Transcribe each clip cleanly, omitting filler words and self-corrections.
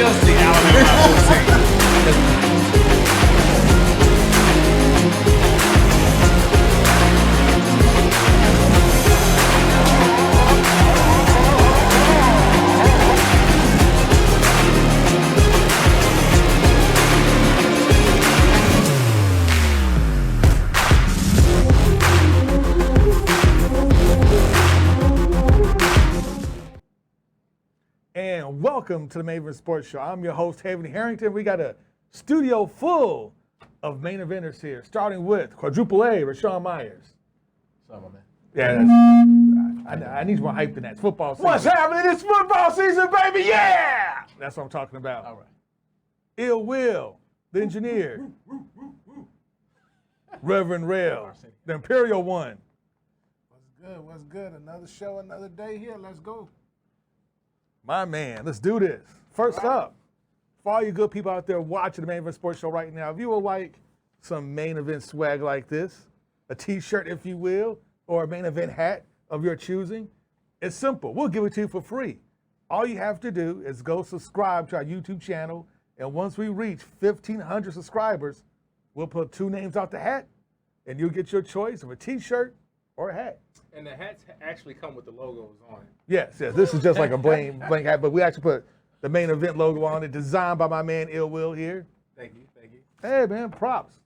just the Alabama team. And welcome to the Maven Sports Show. I'm your host, Haven Harrington. We got a studio full of main eventers here, starting with Quadruple A, Rashawn Myers. What's up, man? Yeah, I need more hype than that. It's football season. What's happening? It's football season, baby. Yeah! That's what I'm talking about. All right. Ill Will, the engineer. Reverend Rail, the Imperial One. What's good? What's good? Another show, another day here. Let's go. My man, let's do this. First up, for all you good people out there watching the Main Event Sports Show right now, if you would like some main event swag like this, a t-shirt if you will, or a main event hat of your choosing, it's simple. We'll give it to you for free. All you have to do is go subscribe to our YouTube channel, and once we reach 1,500 subscribers, we'll put 2 names out the hat, and you'll get your choice of a t-shirt or a hat. And the hats actually come with the logos on it. Yes. This is just like a blank hat, but we actually put the main event logo on it, designed by my man Ill Will here. Thank you. Hey, man, props.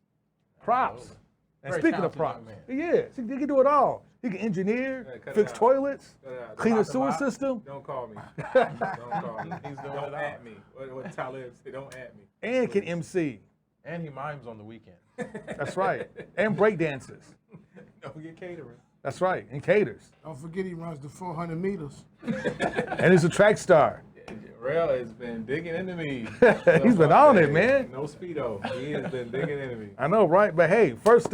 And Very speaking of talented props, young he can do it all. He can engineer, Yeah, cut it fix out. toilets, clean the Knock sewer them out. system, Don't call me. Don't call me. He's doing Don't it at all. me. What Talib say, don't at me. and can MC. And he mimes on the weekend. That's right. And break dances. Don't get catering. That's right. And caters. Don't forget he runs the 400 meters. And he's a track star. Rail has been digging into me. He's been on it, man. No Speedo. He has been digging into me. I know, right? But hey, first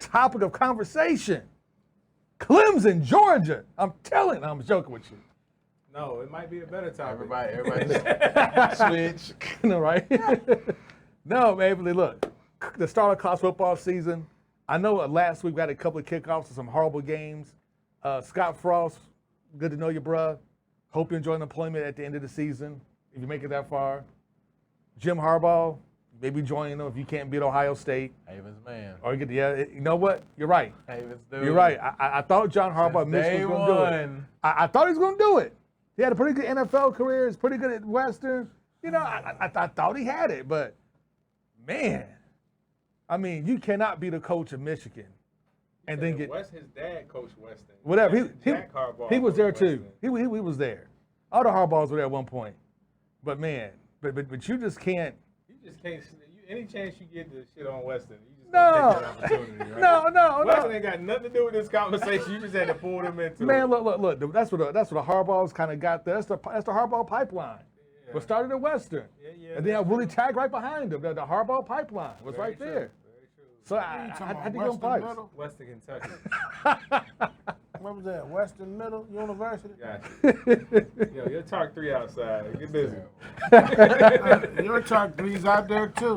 topic of conversation. Clemson, Georgia. I'm joking with you. No, it might be a better topic. Everybody switch. No, right? No, man, but look, the start of college football season. I know last week we had a couple of kickoffs of some horrible games. Scott Frost, good to know you, bruh. Hope you're enjoying employment at the end of the season, if you make it that far. Jim Harbaugh, maybe joining them if you can't beat Ohio State. Havens man. Or you you know what? You're right. Havens dude. You're right. I thought John Harbaugh Since was day going to do it. one. I thought he was going to do it. He had a pretty good NFL career. He's pretty good at Western. You know, I thought he had it, but man, I mean, you cannot be the coach of Michigan and then get His dad coached Weston. whatever. Jack Harbaugh He was there coached too. Weston. He was there. All the Harbaughs were there at one point. But man, but you just can't. You just can't. Any chance you get to shit on Weston, you just No. gotta take that opportunity, right? No. Weston ain't got nothing to do with this conversation. You just had to pull them into it. Man, look. That's what the Harbaughs kind of got there. That's the Harbaugh pipeline. Yeah. We started at Western. Yeah, And then I that's really true. tagged right behind him. The Harbaugh pipeline was Very right true. there. Very true. So What I you talking had to about, give him Western pipes. Middle? Western Kentucky. What was that? Western Middle University? Gotcha. Yo, your talk 3 outside. Get busy. Your talk three's out there too.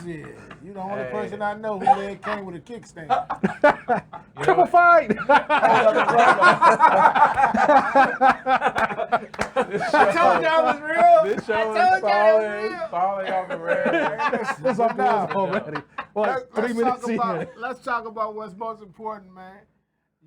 Shit, you the only Hey. person I know who then came with a kickstand. Triple fight. I told y'all it was real. This show I is told y'all it was real. falling off the rails. This off the rails already. What, 3 minutes in? Let's talk about what's most important, man.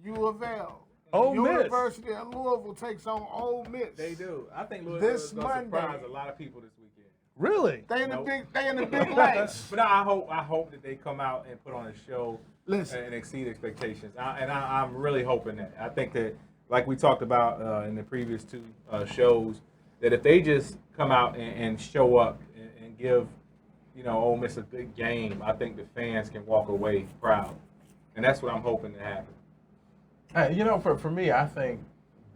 U of L. Ole Miss. University of Louisville takes on Ole Miss. They do. I think Louisville This is going to surprise Monday. a lot of people this weekend. Really? They in the Nope. big lights. But I hope that they come out and put on a show Listen. and exceed expectations. I'm really hoping that. I think that, like we talked about in the previous 2 shows, that if they just come out and show up and give, Ole Miss a good game, I think the fans can walk away proud. And that's what I'm hoping to happen. For me, I think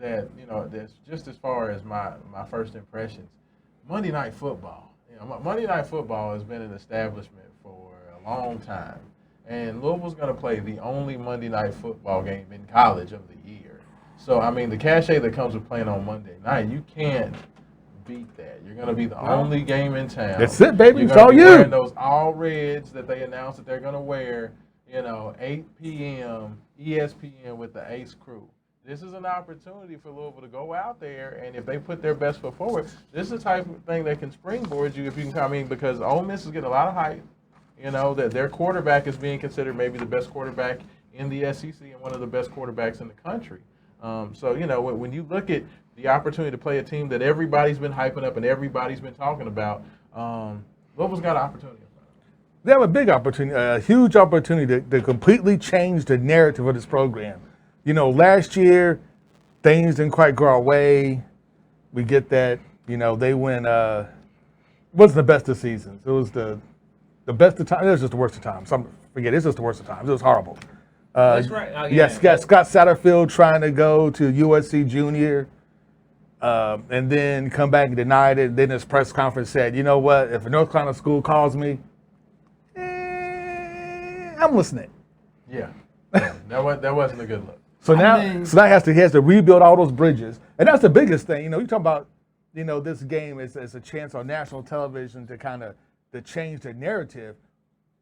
that, that's just as far as my first impressions, Monday Night Football. Monday Night Football has been an establishment for a long time. And Louisville's going to play the only Monday Night Football game in college of the year. So, the cachet that comes with playing on Monday night, you can't beat that. You're going to be the only game in town. That's it, baby. You're It's gonna all be you. wearing those all reds that they announced that they're going to wear, 8 p.m. ESPN with the Ace Crew. this is an opportunity for Louisville to go out there, and if they put their best foot forward, this is the type of thing that can springboard you if you can come in, because Ole Miss is getting a lot of hype. You know, that their quarterback is being considered maybe the best quarterback in the SEC and one of the best quarterbacks in the country. So, you know, when you look at the opportunity to play a team that everybody's been hyping up and everybody's been talking about, Louisville's got an opportunity. They have a big opportunity, a huge opportunity to completely change the narrative of this program. You know, last year, things didn't quite go our way. We get that, you know, they went, wasn't the best of seasons. It was the best of times. It was just the worst of times. Forget it, it's just the worst of times. It was horrible. That's right. Yes, Scott Satterfield trying to go to USC Junior, and then come back and denied it. Then his press conference said, you know what, if a North Carolina school calls me, I'm listening. Yeah. that wasn't a good look. So now he has to rebuild all those bridges. And that's the biggest thing. You know, you talk about, you know, this game is a chance on national television to kind of to change the narrative.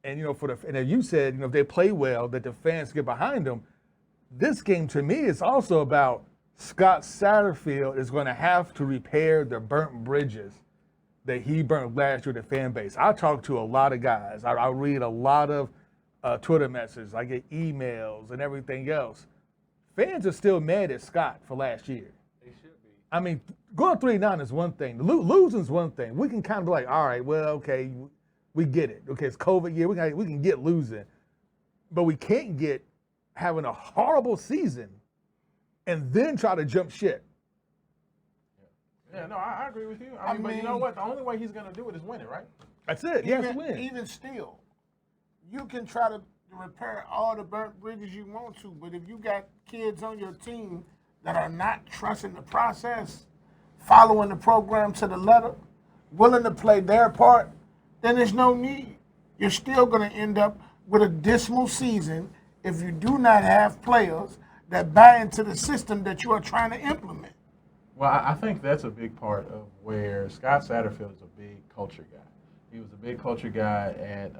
And, you know, and as you said, you know, if they play well, that the fans get behind them. This game, to me, is also about Scott Satterfield is going to have to repair the burnt bridges that he burnt last year with the fan base. I talk to a lot of guys. I read a lot of Twitter messages. I get emails and everything else. Fans are still mad at Scott for last year. They should be. I mean, going 3-9 is one thing. Losing is one thing. We can kind of be like, all right, well, okay, we get it. Okay, it's COVID year. We can get losing. But we can't get having a horrible season and then try to jump ship. Yeah, no, I agree with you. I mean, but you know what? The only way he's going to do it is win it, right? That's it. He has to win. Even still, you can try to repair all the burnt bridges you want to, but if you got kids on your team that are not trusting the process, following the program to the letter, willing to play their part, then there's no need. You're still going to end up with a dismal season if you do not have players that buy into the system that you are trying to implement. Well, I think that's a big part of where Scott Satterfield is a big culture guy. He was a big culture guy at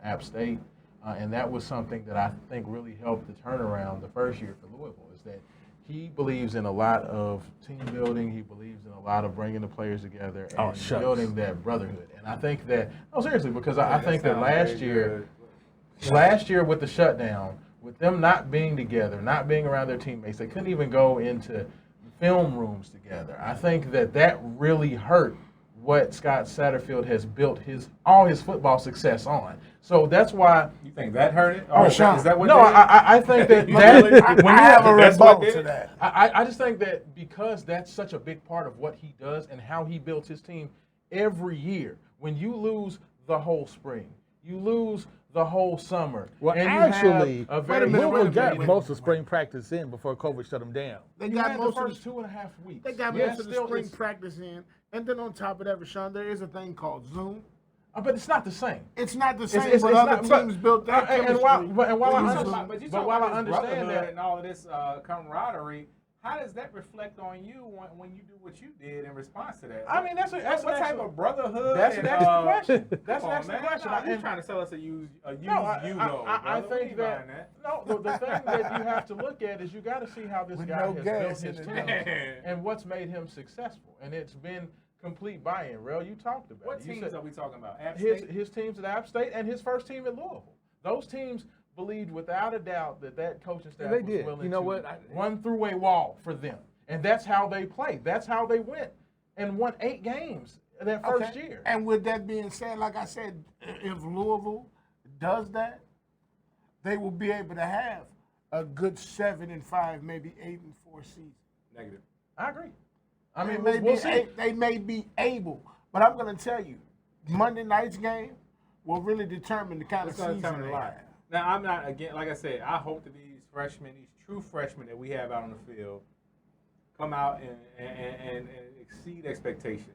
App State, and that was something that I think really helped the turnaround the first year for Louisville, is that he believes in a lot of team building. He believes in a lot of bringing the players together and building that brotherhood. And I think that, seriously, because I think that last year with the shutdown, with them not being together, not being around their teammates, they couldn't even go into film rooms together. I think that really hurt what Scott Satterfield has built all his football success on. So that's why. You think that hurt it? Sean. Is that what? No, I think that I have a rebuttal to that. I just think that because that's such a big part of what he does and how he builds his team every year. When you lose the whole spring, you lose the whole summer. Well, and actually, Louisville Louisville got most of spring practice in before COVID shut them down. They You got had the most of first 2.5 weeks. They got Yeah, most of the still spring it's- practice in, and then on top of that, Rashawn, there is a thing called Zoom. But it's not the same. It's not the same, It's but not- other but- teams built that and chemistry. while I with understand- Zoom. But you But talk while I about this understand brotherhood that- and all of this camaraderie, how does that reflect on you when you do what you did in response to that? I mean, that's what an type excellent- of brotherhood? That's an and, excellent question. That's come an on, excellent man. question. Nah, you And- trying to sell us I I think that the thing that you have to look at is you got to see how this With guy no has gas built his in team it. and what's made him successful, and it's been complete buy-in. Rel, you talked about What it. You teams said are we talking about? App his State? his teams at App State and his first team at Louisville. Those teams believed without a doubt that coaching staff they was did. willing You know to what? run through a wall for them, and that's how they played. That's how they went and won 8 games that first Okay. year. And with that being said, like I said, if Louisville does that, they will be able to have a good 7-5, maybe 8-4 season. Negative. I agree. I mean, They may we'll be see. they may be able, but I'm going to tell you, Monday night's game will really determine the kind of It's gonna season determine they the have. game. Now, I'm not, again, like I said, I hope that these freshmen, these true freshmen that we have out on the field, come out and exceed expectations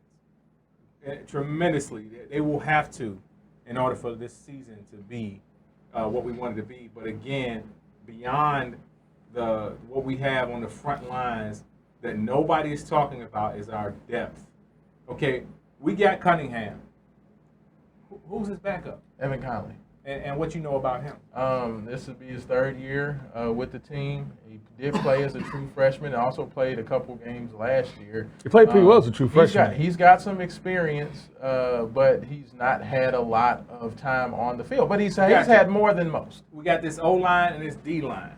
tremendously. They will have to in order for this season to be what we wanted to be. But again, beyond what we have on the front lines that nobody is talking about is our depth. Okay, we got Cunningham. Who's his backup? Evan Conley. and what you know about him. This would be his third year with the team. He did play as a true freshman and also played a couple games last year. He played pretty well as a true freshman. He's got some experience, but he's not had a lot of time on the field. But he's had more than most. We got this O-line and this D-line.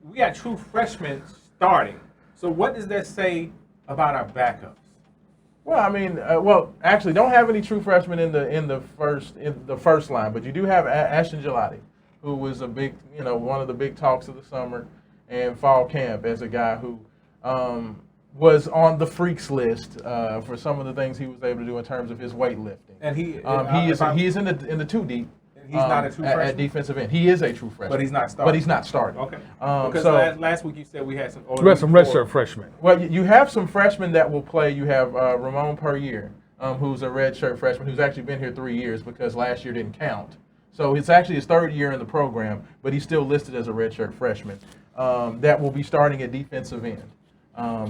We got true freshmen starting. So what does that say about our backups? Well, I mean, actually, don't have any true freshmen in the first line, but you do have Ashton Gelati, who was a big, one of the big talks of the summer and fall camp as a guy who was on the freaks list for some of the things he was able to do in terms of his weightlifting. And he is in the 2 deep. He's not a true freshman at defensive end. He is a true freshman, but he's not starting. Okay. Because last week you said we had some redshirt freshmen. Well, you have some freshmen that will play. You have Ramon Puryear, who's a redshirt freshman, who's actually been here 3 years because last year didn't count. So it's actually his third year in the program, but he's still listed as a redshirt freshman. That will be starting at defensive end.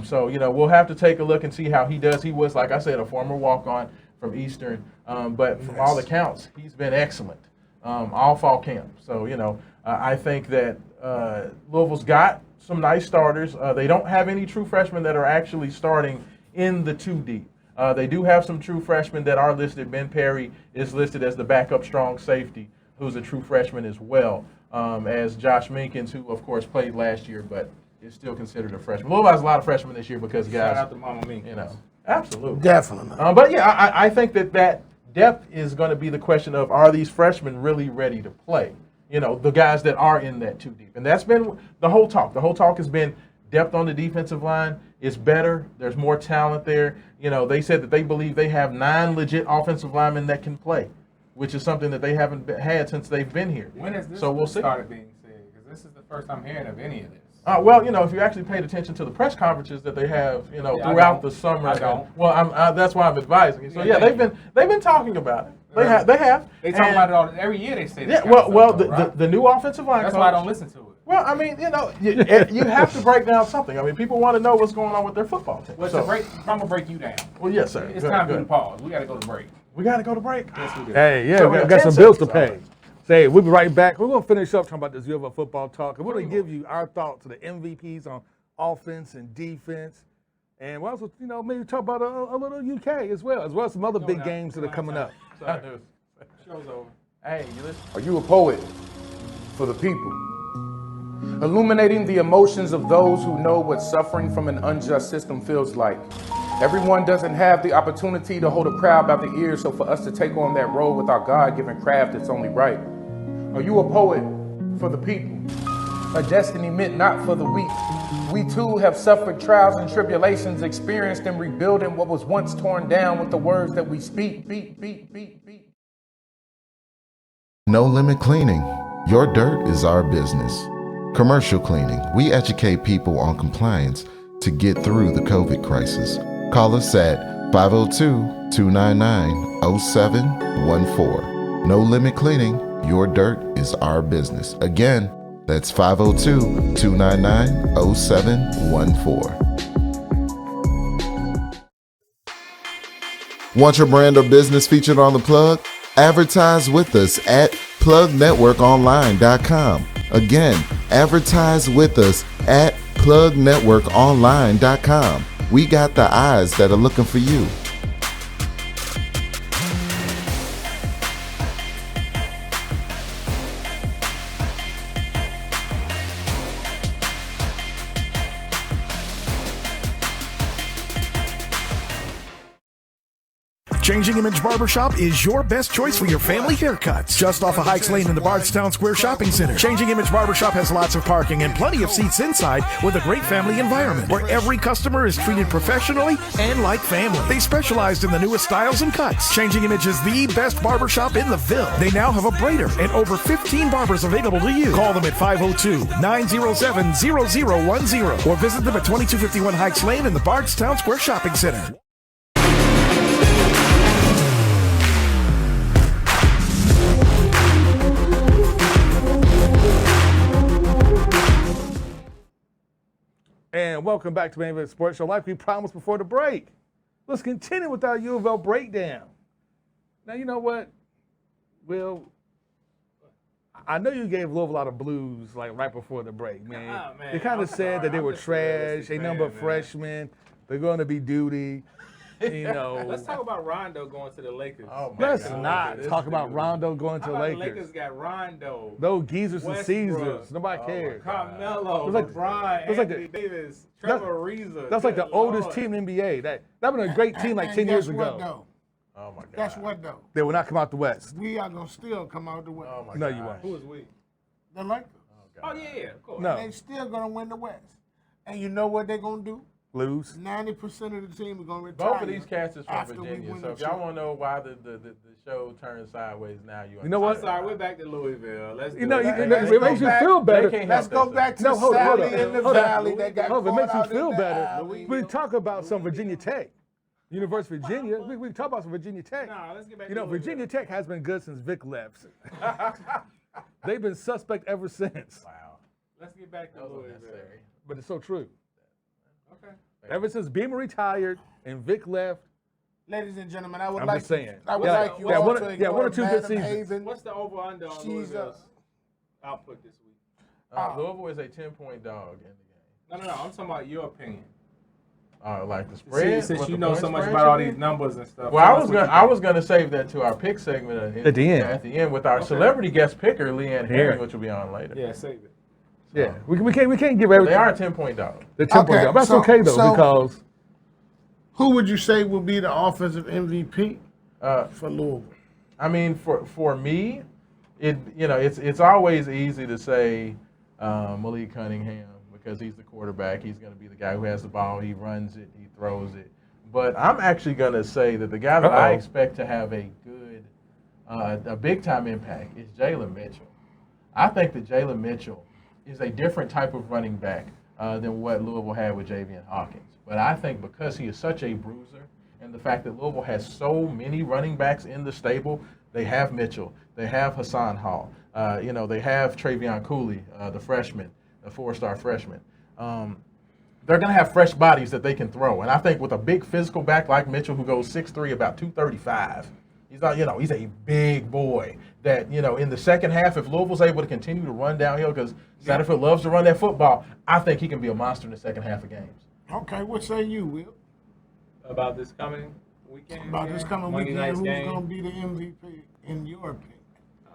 So we'll have to take a look and see how he does. He was, like I said, a former walk-on from Eastern, but from all accounts, he's been excellent. All fall camp. So, I think that Louisville's got some nice starters. They don't have any true freshmen that are actually starting in the 2 deep. They do have some true freshmen that are listed. Ben Perry is listed as the backup strong safety, who's a true freshman as well, as Josh Minkins, who, of course, played last year, but is still considered a freshman. Louisville has a lot of freshmen this year because guys. Shout out to Mama Minkins. Absolutely. Definitely. But, yeah, I think that depth is going to be the question of, are these freshmen really ready to play? The guys that are in that 2 deep. And that's been the whole talk. The whole talk has been depth on the defensive line is better. There's more talent there. They said that they believe they have 9 legit offensive linemen that can play, which is something that they haven't had since they've been here. When has this we'll see. started being said? Because this is the first I'm hearing of any of this. If you actually paid attention to the press conferences that they have, throughout the summer. I don't. Well, that's why I'm advising you. So they've been talking about it. They have. They talk about it all every year. They say this. The new offensive line. That's why I don't listen to it. Well, I mean, you have to break down something. I mean, people want to know what's going on with their football team. Well, I'm gonna break you down. Well, yes, sir. It's time to pause. We got to go to break. We got to go to break. Yes, we do. Hey, yeah, So we we got have some 10 bills to seconds pay. already. Say, we'll be right back. We're going to finish up talking about this UofL football talk. And we're going to give you our thoughts of the MVPs on offense and defense. And we'll also, maybe talk about a little UK as well as some other big games that are coming up. Show's over. Hey, you listen. Are you a poet for the people? Illuminating the emotions of those who know what suffering from an unjust system feels like. Everyone doesn't have the opportunity to hold a crowd by the ears, so for us to take on that role with our God-given craft, it's only right. Are you a poet for the people? A destiny meant not for the weak. We too have suffered trials and tribulations, experienced in rebuilding what was once torn down with the words that we speak. No Limit Cleaning. Your dirt is our business. Commercial cleaning. We educate people on compliance to get through the COVID crisis. Call us at 502-299-0714. No Limit Cleaning. Your dirt is our business. Again, that's 502-299-0714. Want your brand or business featured on The Plug? Advertise with us at plugnetworkonline.com. Again, advertise with us at plugnetworkonline.com. We got the eyes that are looking for you. Changing Image Barbershop is your best choice for your family haircuts. Just off of Hikes Lane in the Bardstown Square Shopping Center. Changing Image Barbershop has lots of parking and plenty of seats inside with a great family environment where every customer is treated professionally and like family. They specialized in the newest styles and cuts. Changing Image is the best barbershop in the Ville. They now have a braider and over 15 barbers available to you. Call them at 502-907-0010 or visit them at 2251 Hikes Lane in the Bardstown Square Shopping Center. And welcome back to Main Event Sports Show. Like we promised before the break, let's continue with our UofL breakdown. Now, you know what, Will? I know you gave Louisville a lot of blues like right before the break, man. Nah, man, They kind I'm of said that they sorry. were I'm just a realistic trash. A number of fan, man. freshmen. They're going to be duty. You know. Let's talk about Rondo going to the Lakers. Oh my Let's God. not This talk about dude. Rondo going How to about the Lakers. Lakers got Rondo, No geezers and Westbrook. Caesars. Nobody Oh, cares. my God. Carmelo, That's like- LeBron, that's like Anthony the- Davis, Trevor Ariza. That's like the Good oldest Lord. team in the NBA. That been a great team like And 10 years guess what, ago. though? Oh my God. Guess what, though? They will not come out the West. We are going to still come out the West. Oh my No, God. you won't. Who is we? The Lakers. Oh yeah, of course. No. They still going to win the West. And you know what they're going to do? Lose. 90% of the team are going to retire. Both of these cats is from after we Virginia, win so the if y'all chip. want to know why the show turned sideways now, You know what? I'm sorry, we're back to Louisville. Let's You know, do it. it makes you feel better. They can't Let's help go themselves. back to No, the hold on, hold Sally on. in the Hold on. Valley that got Oh, if it caught makes you out in feel the better, alley. we talk about some Virginia Tech. University of Virginia. We talk about some Virginia Tech. Nah, let's get back You to know, Louisville. Virginia Tech has been good since Vic left. They've been suspect ever since. Wow. Let's get back to That was Louisville. unnecessary. But it's so true. Okay. Ever since Beamer retired and Vic left, Ladies and gentlemen, I would I'm like just saying. I would Yeah, like you yeah, all one- to yeah, ignore one or two good Madam seasons. Haven. What's the over/under on She's Louisville's output this week? Louisville is a 10-point dog in the game. No. I'm talking about your opinion. Like the spread. Since what you the know point so much spread about all should these be? numbers and stuff. Well, tell us what you I think. was gonna save that to our pick segment At the end. At the end with our celebrity guest picker, Leanne Herring, Yeah. which will be on later. Yeah, save it. yeah, we can't give everything. They are a 10-point dog. They're 10 Okay, down. That's so- okay though so- because Who would you say will be the offensive MVP for Louisville? I mean, for me, it's always easy to say Malik Cunningham because he's the quarterback. He's going to be the guy who has the ball. He runs it. He throws it. But I'm actually going to say that the guy that I expect to have a good, a big time impact is Jalen Mitchell. I think that Jalen Mitchell is a different type of running back than what Louisville had with Javian Hawkins. But I think because he is such a bruiser, and the fact that Louisville has so many running backs in the stable, they have Mitchell, they have Hassan Hall, they have Travion Cooley, the freshman, the 4-star freshman. They're going to have fresh bodies that they can throw. And I think with a big physical back like Mitchell, who goes 6'3", about 235, he's not, he's a big boy that, in the second half, if Louisville's able to continue to run downhill, because Satterfield loves to run that football, I think he can be a monster in the second half of games. Okay, what say you, Will? About this coming weekend? About this coming Monday weekend, night's who's game? going to be the MVP in your opinion?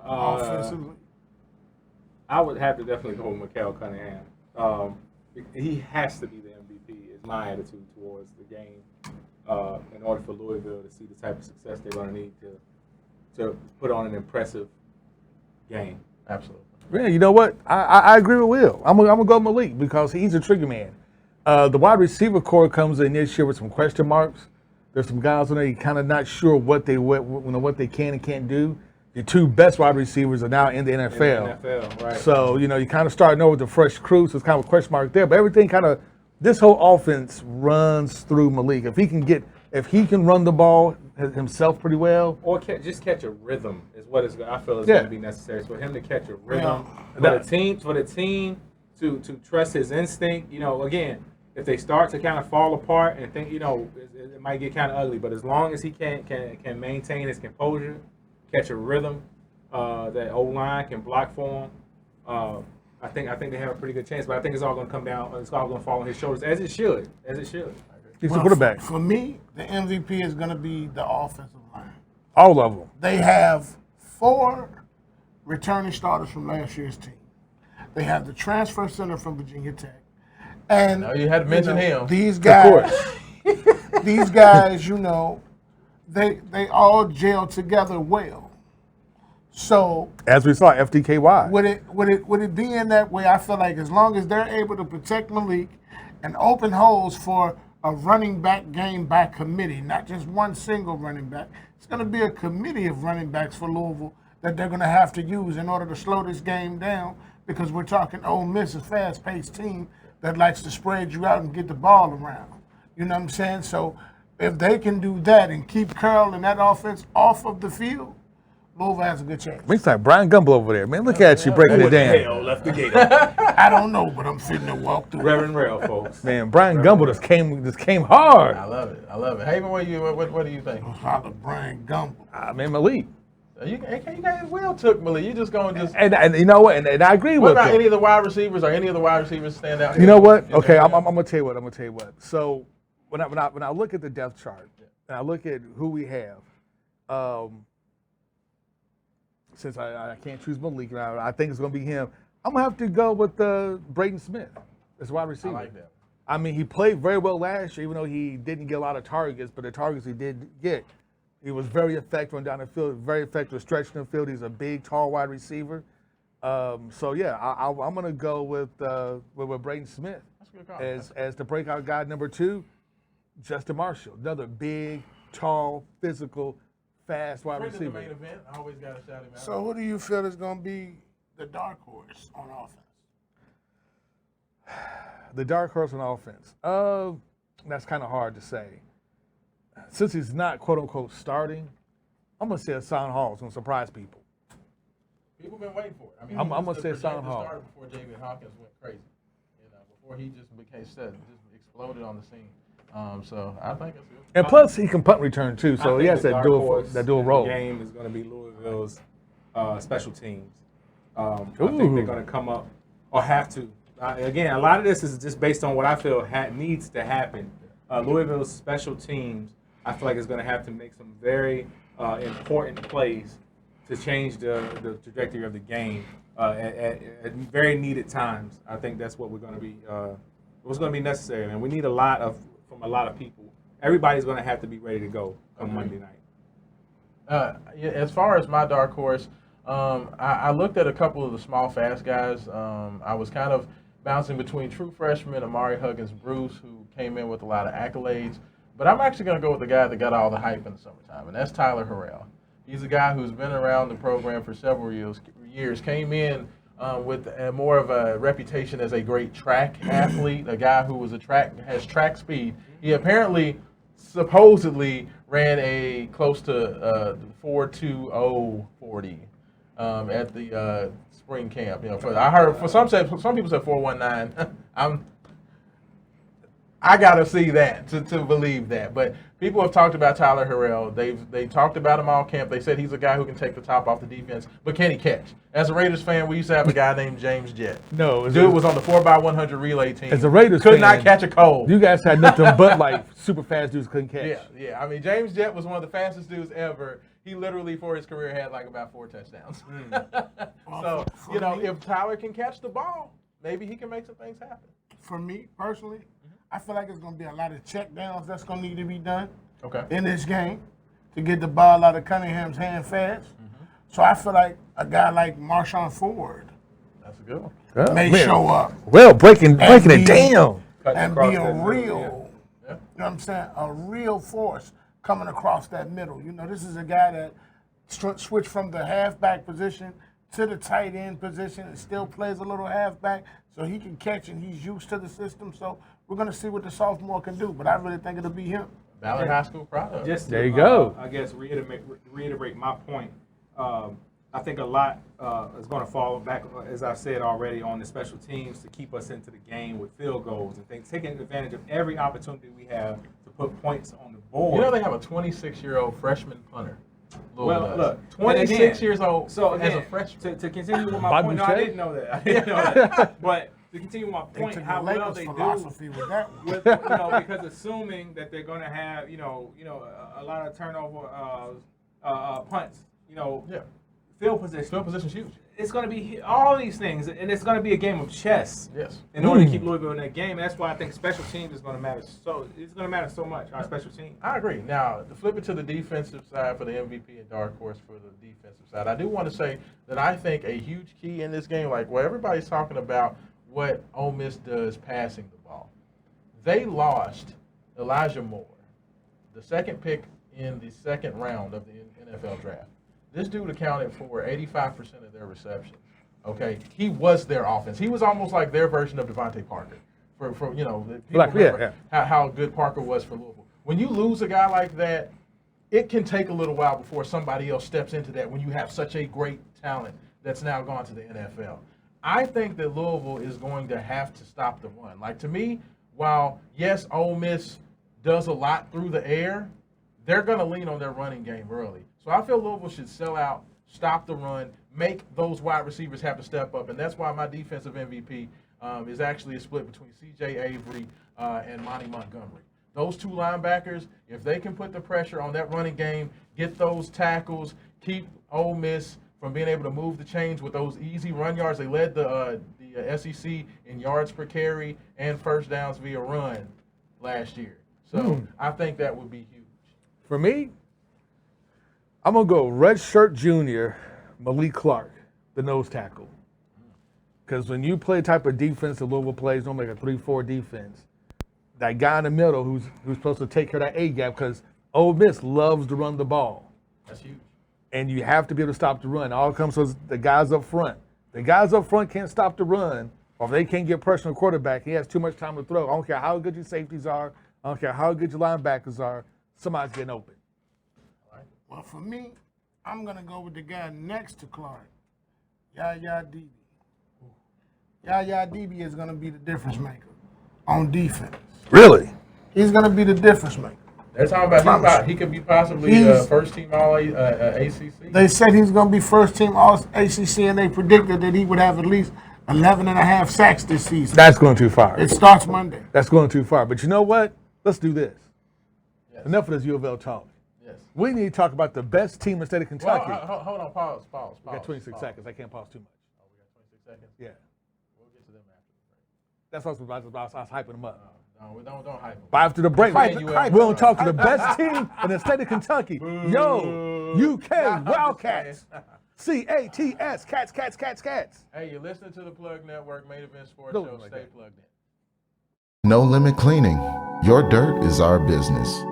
Uh, Offensively. I would have to definitely go with Mikael Cunningham. He has to be the MVP, is my attitude towards the game. In order for Louisville to see the type of success they're going to need to put on an impressive game. Absolutely. yeah, you know what? I agree with Will. I'm gonna go Malik because he's a trigger man. The wide receiver core comes in this year with some question marks. There's some guys on there you're kind of not sure what they can and can't do. The two best wide receivers are now in the NFL. In the NFL, right. So, you kind of start over with the fresh crew, so it's kind of a question mark there. But everything this whole offense runs through Malik. If he can run the ball himself pretty well. Or just catch a rhythm is what I feel is Yeah. going to be necessary. For him to catch a rhythm, Yeah. for the team to trust his instinct. Again, if they start to kind of fall apart and think, it might get kind of ugly. But as long as he can maintain his composure, catch a rhythm, that O-line can block for him. I think they have a pretty good chance. But I think it's all going to come down. It's all going to fall on his shoulders, as it should. He's the quarterback. For me, the MVP is going to be the offensive line. All of them. They have 4 returning starters from last year's team. They have the transfer center from Virginia Tech. And No, you had to mention him. These guys, these guys, they all gel together well. So As we saw, FDKY. would it be in that way? I feel like as long as they're able to protect Malik and open holes for a running back game by committee, not just one single running back, it's going to be a committee of running backs for Louisville that they're going to have to use in order to slow this game down, because we're talking Ole Miss, a fast-paced team that likes to spread you out and get the ball around. You know what I'm saying? So if they can do that and keep Curl and that offense off of the field, Louisville has a good chance. Looks like Brian Gumble over there, man. Look at you breaking it down. Hell left the gate open. I don't know, but I'm fitting to walk through. Reverend Rail, folks. Man, Brian Gumble just came hard. I love it. Haven, what do you think? Holla Brian Gumble. Man, Malik. You guys will took Malik. You just going to just. And you know what? And I agree What with about him. any of the wide receivers or any of the wide receivers stand out? You know what? in Okay, the I'm NFL? gonna tell you what. I'm gonna tell you what. So when I look at the depth chart and I look at who we have, since I can't choose Malik now, I think it's gonna be him. I'm gonna have to go with Braden Smith as wide receiver. I like that. I mean, he played very well last year, even though he didn't get a lot of targets. But the targets he did get, he was very effective on down the field, very effective stretching the field. He's a big, tall wide receiver. So yeah, I'm gonna go with Braden Smith That's a good call. as the breakout guy number 2. Justin Marshall, another big, tall, physical, fast wide Friend of the receiver. main event. I always got to shout him out. So who do you feel is going to be the dark horse on offense? The dark horse on offense. That's kind of hard to say. Since he's not quote unquote starting, I'm gonna say Hassan Hall is gonna surprise people. People been waiting for it. I mean, I'm he was gonna the say projected Hassan Hall. starter before David Hawkins went crazy. Before he just exploded on the scene. So I think it's good. And plus, he can punt return too, I so he think has the that dark dual horse in role. The game is going to be Louisville's special teams. I think Ooh. they're going to come up or have to. Again, a lot of this is just based on what I feel needs to happen. Louisville's special teams, I feel like, is going to have to make some very important plays to change the trajectory of the game at very needed times. I think that's what we're going to be. What's going to be necessary, man. We need a lot from a lot of people. Everybody's going to have to be ready to go on Monday night. As far as my dark horse, I looked at a couple of the small, fast guys. I was kind of bouncing between true freshman Amari Huggins-Bruce, who came in with a lot of accolades. But I'm actually going to go with the guy that got all the hype in the summertime, and that's Tyler Harrell. He's a guy who's been around the program for several years, came in with more of a reputation as a great track athlete, a guy who has track speed. He supposedly ran a close to 4.20 at the spring camp. I heard some people said 4.19. I gotta see that to believe that. But people have talked about Tyler Harrell. They talked about him all camp. They said he's a guy who can take the top off the defense, but can he catch? As a Raiders fan, we used to have a guy named James Jett. No, Dude was on the 4x100 relay team. As a Raiders could fan, not catch a cold. You guys had nothing but like super fast dudes couldn't catch. Yeah. I mean, James Jett was one of the fastest dudes ever. He literally, for his career, had like about 4 touchdowns. So, if Tyler can catch the ball, maybe he can make some things happen. For me, personally, I feel like it's going to be a lot of check downs that's going to need to be done Okay. in this game to get the ball out of Cunningham's hand fast. So I feel like a guy like Marshawn Ford That's a good one. Oh, may man. show up Well, breaking be- it down. and across be a that middle, real, yeah. Yeah. you know what I'm saying, a real force coming across that middle. This is a guy that switched from the halfback position to the tight end position and still plays a little halfback, so he can catch and he's used to the system. So we're going to see what the sophomore can do, but I really think it'll be him. Ballard High School product. Just to, There you go. I guess reiterate my point. I think a lot is going to fall back, as I've said already, on the special teams to keep us into the game with field goals and things, taking advantage of every opportunity we have to put points on the board. They have a 26-year-old freshman punter. Well, look, 26 years old So as a again, freshman. to continue with my Bobby point, no, Boucher? I didn't know that. I didn't know that. But to continue with my They point, took how the well Lakers they do. philosophy with that one. With, because assuming that they're going to have, a lot of turnover punts, Yeah. field position. Field position's huge. It's going to be all these things, and it's going to be a game of chess. Yes. In order to keep Louisville in that game, and that's why I think special teams is going to matter. So it's going to matter so much. Our special teams. I agree. Now, to flip it to the defensive side for the MVP and dark horse for the defensive side, I do want to say that I think a huge key in this game, everybody's talking about what Ole Miss does passing the ball. They lost Elijah Moore, the second pick in the second round of the NFL draft. This dude accounted for 85% of their receptions. Okay, he was their offense. He was almost like their version of Devontae Parker. For people remember how good Parker was for Louisville. When you lose a guy like that, it can take a little while before somebody else steps into that when you have such a great talent that's now gone to the NFL. I think that Louisville is going to have to stop the run. To me, while, yes, Ole Miss does a lot through the air, they're going to lean on their running game early. So I feel Louisville should sell out stop the run, make those wide receivers have to step up. And that's why my defensive MVP is actually a split between C.J. Avery and Monty Montgomery. Those two linebackers, if they can put the pressure on that running game, get those tackles, keep Ole Miss from being able to move the chains with those easy run yards. They led the SEC in yards per carry and first downs via run last year. So I think that would be huge. For me, I'm going to go redshirt junior Malik Clark, the nose tackle. Because when you play the type of defense that Louisville plays, normally like a 3-4 defense, that guy in the middle who's supposed to take care of that A-gap, because Ole Miss loves to run the ball. That's huge. And you have to be able to stop the run. All comes from the guys up front. The guys up front can't stop the run, or if they can't get pressure on the quarterback, he has too much time to throw. I don't care how good your safeties are. I don't care how good your linebackers are. Somebody's getting open. Well, for me, I'm going to go with the guy next to Clark, Yaya Debe. Yaya Debe is going to be the difference maker on defense. Really? He's going to be the difference maker. They're talking about he could be possibly first team all ACC. They said he's going to be first team all ACC, and they predicted that he would have at least 11 and a half sacks this season. That's going too far. It starts Monday. That's going too far. But you know what? Let's do this. Yes. Enough of this U of L talk. Yes. We need to talk about the best team in the state of Kentucky. Well, hold on, pause. We got 26 seconds. I can't pause too much. Oh, we got 26 seconds? Yeah. We'll get to them after the break. That's what I was hyping them up. No, don't hype them. But after the break, Hype we're you going up. to talk to the best team in the state of Kentucky. Yo, UK Wildcats. C-A-T-S, cats. Hey, you're listening to the Plug Network Main Event Sports Don't Show. look like Stay that. plugged in. No Limit Cleaning. Your dirt is our business.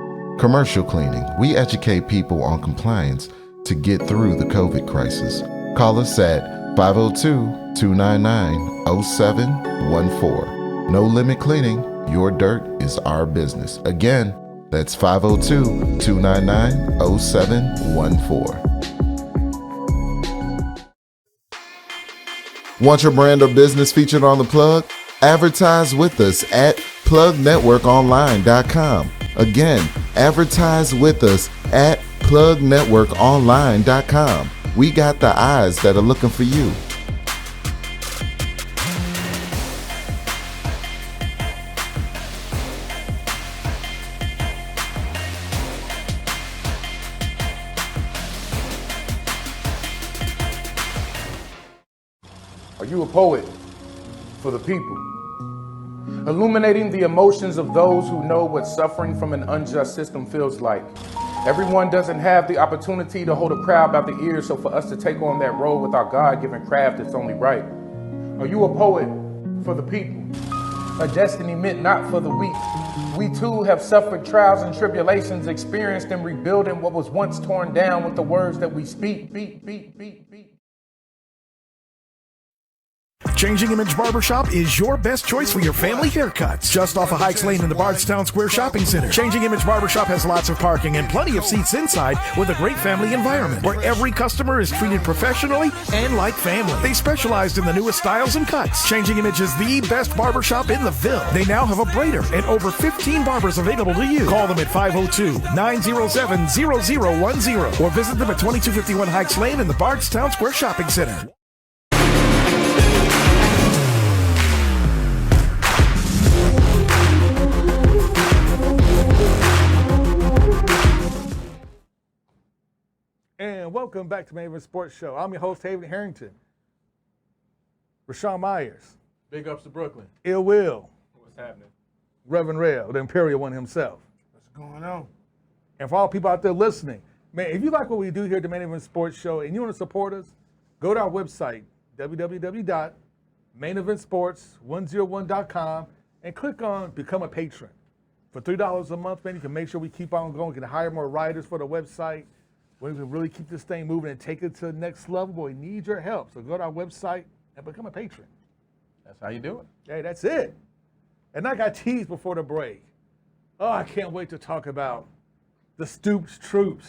Commercial cleaning. We educate people on compliance to get through the COVID crisis. Call us at 502-299-0714. No Limit Cleaning. Your dirt is our business. Again, that's 502-299-0714. Want your brand or business featured on The Plug? Advertise with us at plugnetworkonline.com. Again, advertise with us at plugnetworkonline.com. We got the eyes that are looking for you. Are you a poet for the people? Illuminating the emotions of those who know what suffering from an unjust system feels like. Everyone doesn't have the opportunity to hold a crowd by the ears, so for us to take on that role with our God-given craft, it's only right. Are you a poet for the people? A destiny meant not for the weak. We too have suffered trials and tribulations, experienced in rebuilding what was once torn down with the words that we speak. Changing Image Barbershop is your best choice for your family haircuts. Just off of Hikes Lane in the Bardstown Square Shopping Center. Changing Image Barbershop has lots of parking and plenty of seats inside with a great family environment where every customer is treated professionally and like family. They specialized in the newest styles and cuts. Changing Image is the best barbershop in the Ville. They now have a braider and over 15 barbers available to you. Call them at 502-907-0010 or visit them at 2251 Hikes Lane in the Bardstown Square Shopping Center. And welcome back to Main Event Sports Show. I'm your host, Haven Harrington. Rashawn Myers. Big ups to Brooklyn. Ill Will. What's happening? Reverend Rail, the Imperial One himself. What's going on? And for all people out there listening, man, if you like what we do here at the Main Event Sports Show and you want to support us, go to our website, www.maineventsports101.com, and click on Become a Patron. For $3 a month, man, you can make sure we keep on going. We can hire more writers for the website. We can really keep this thing moving and take it to the next level. But we need your help. So go to our website and become a patron. That's how you do it. Hey, that's it. And I got teased before the break. Oh, I can't wait to talk about the Stoops Troops,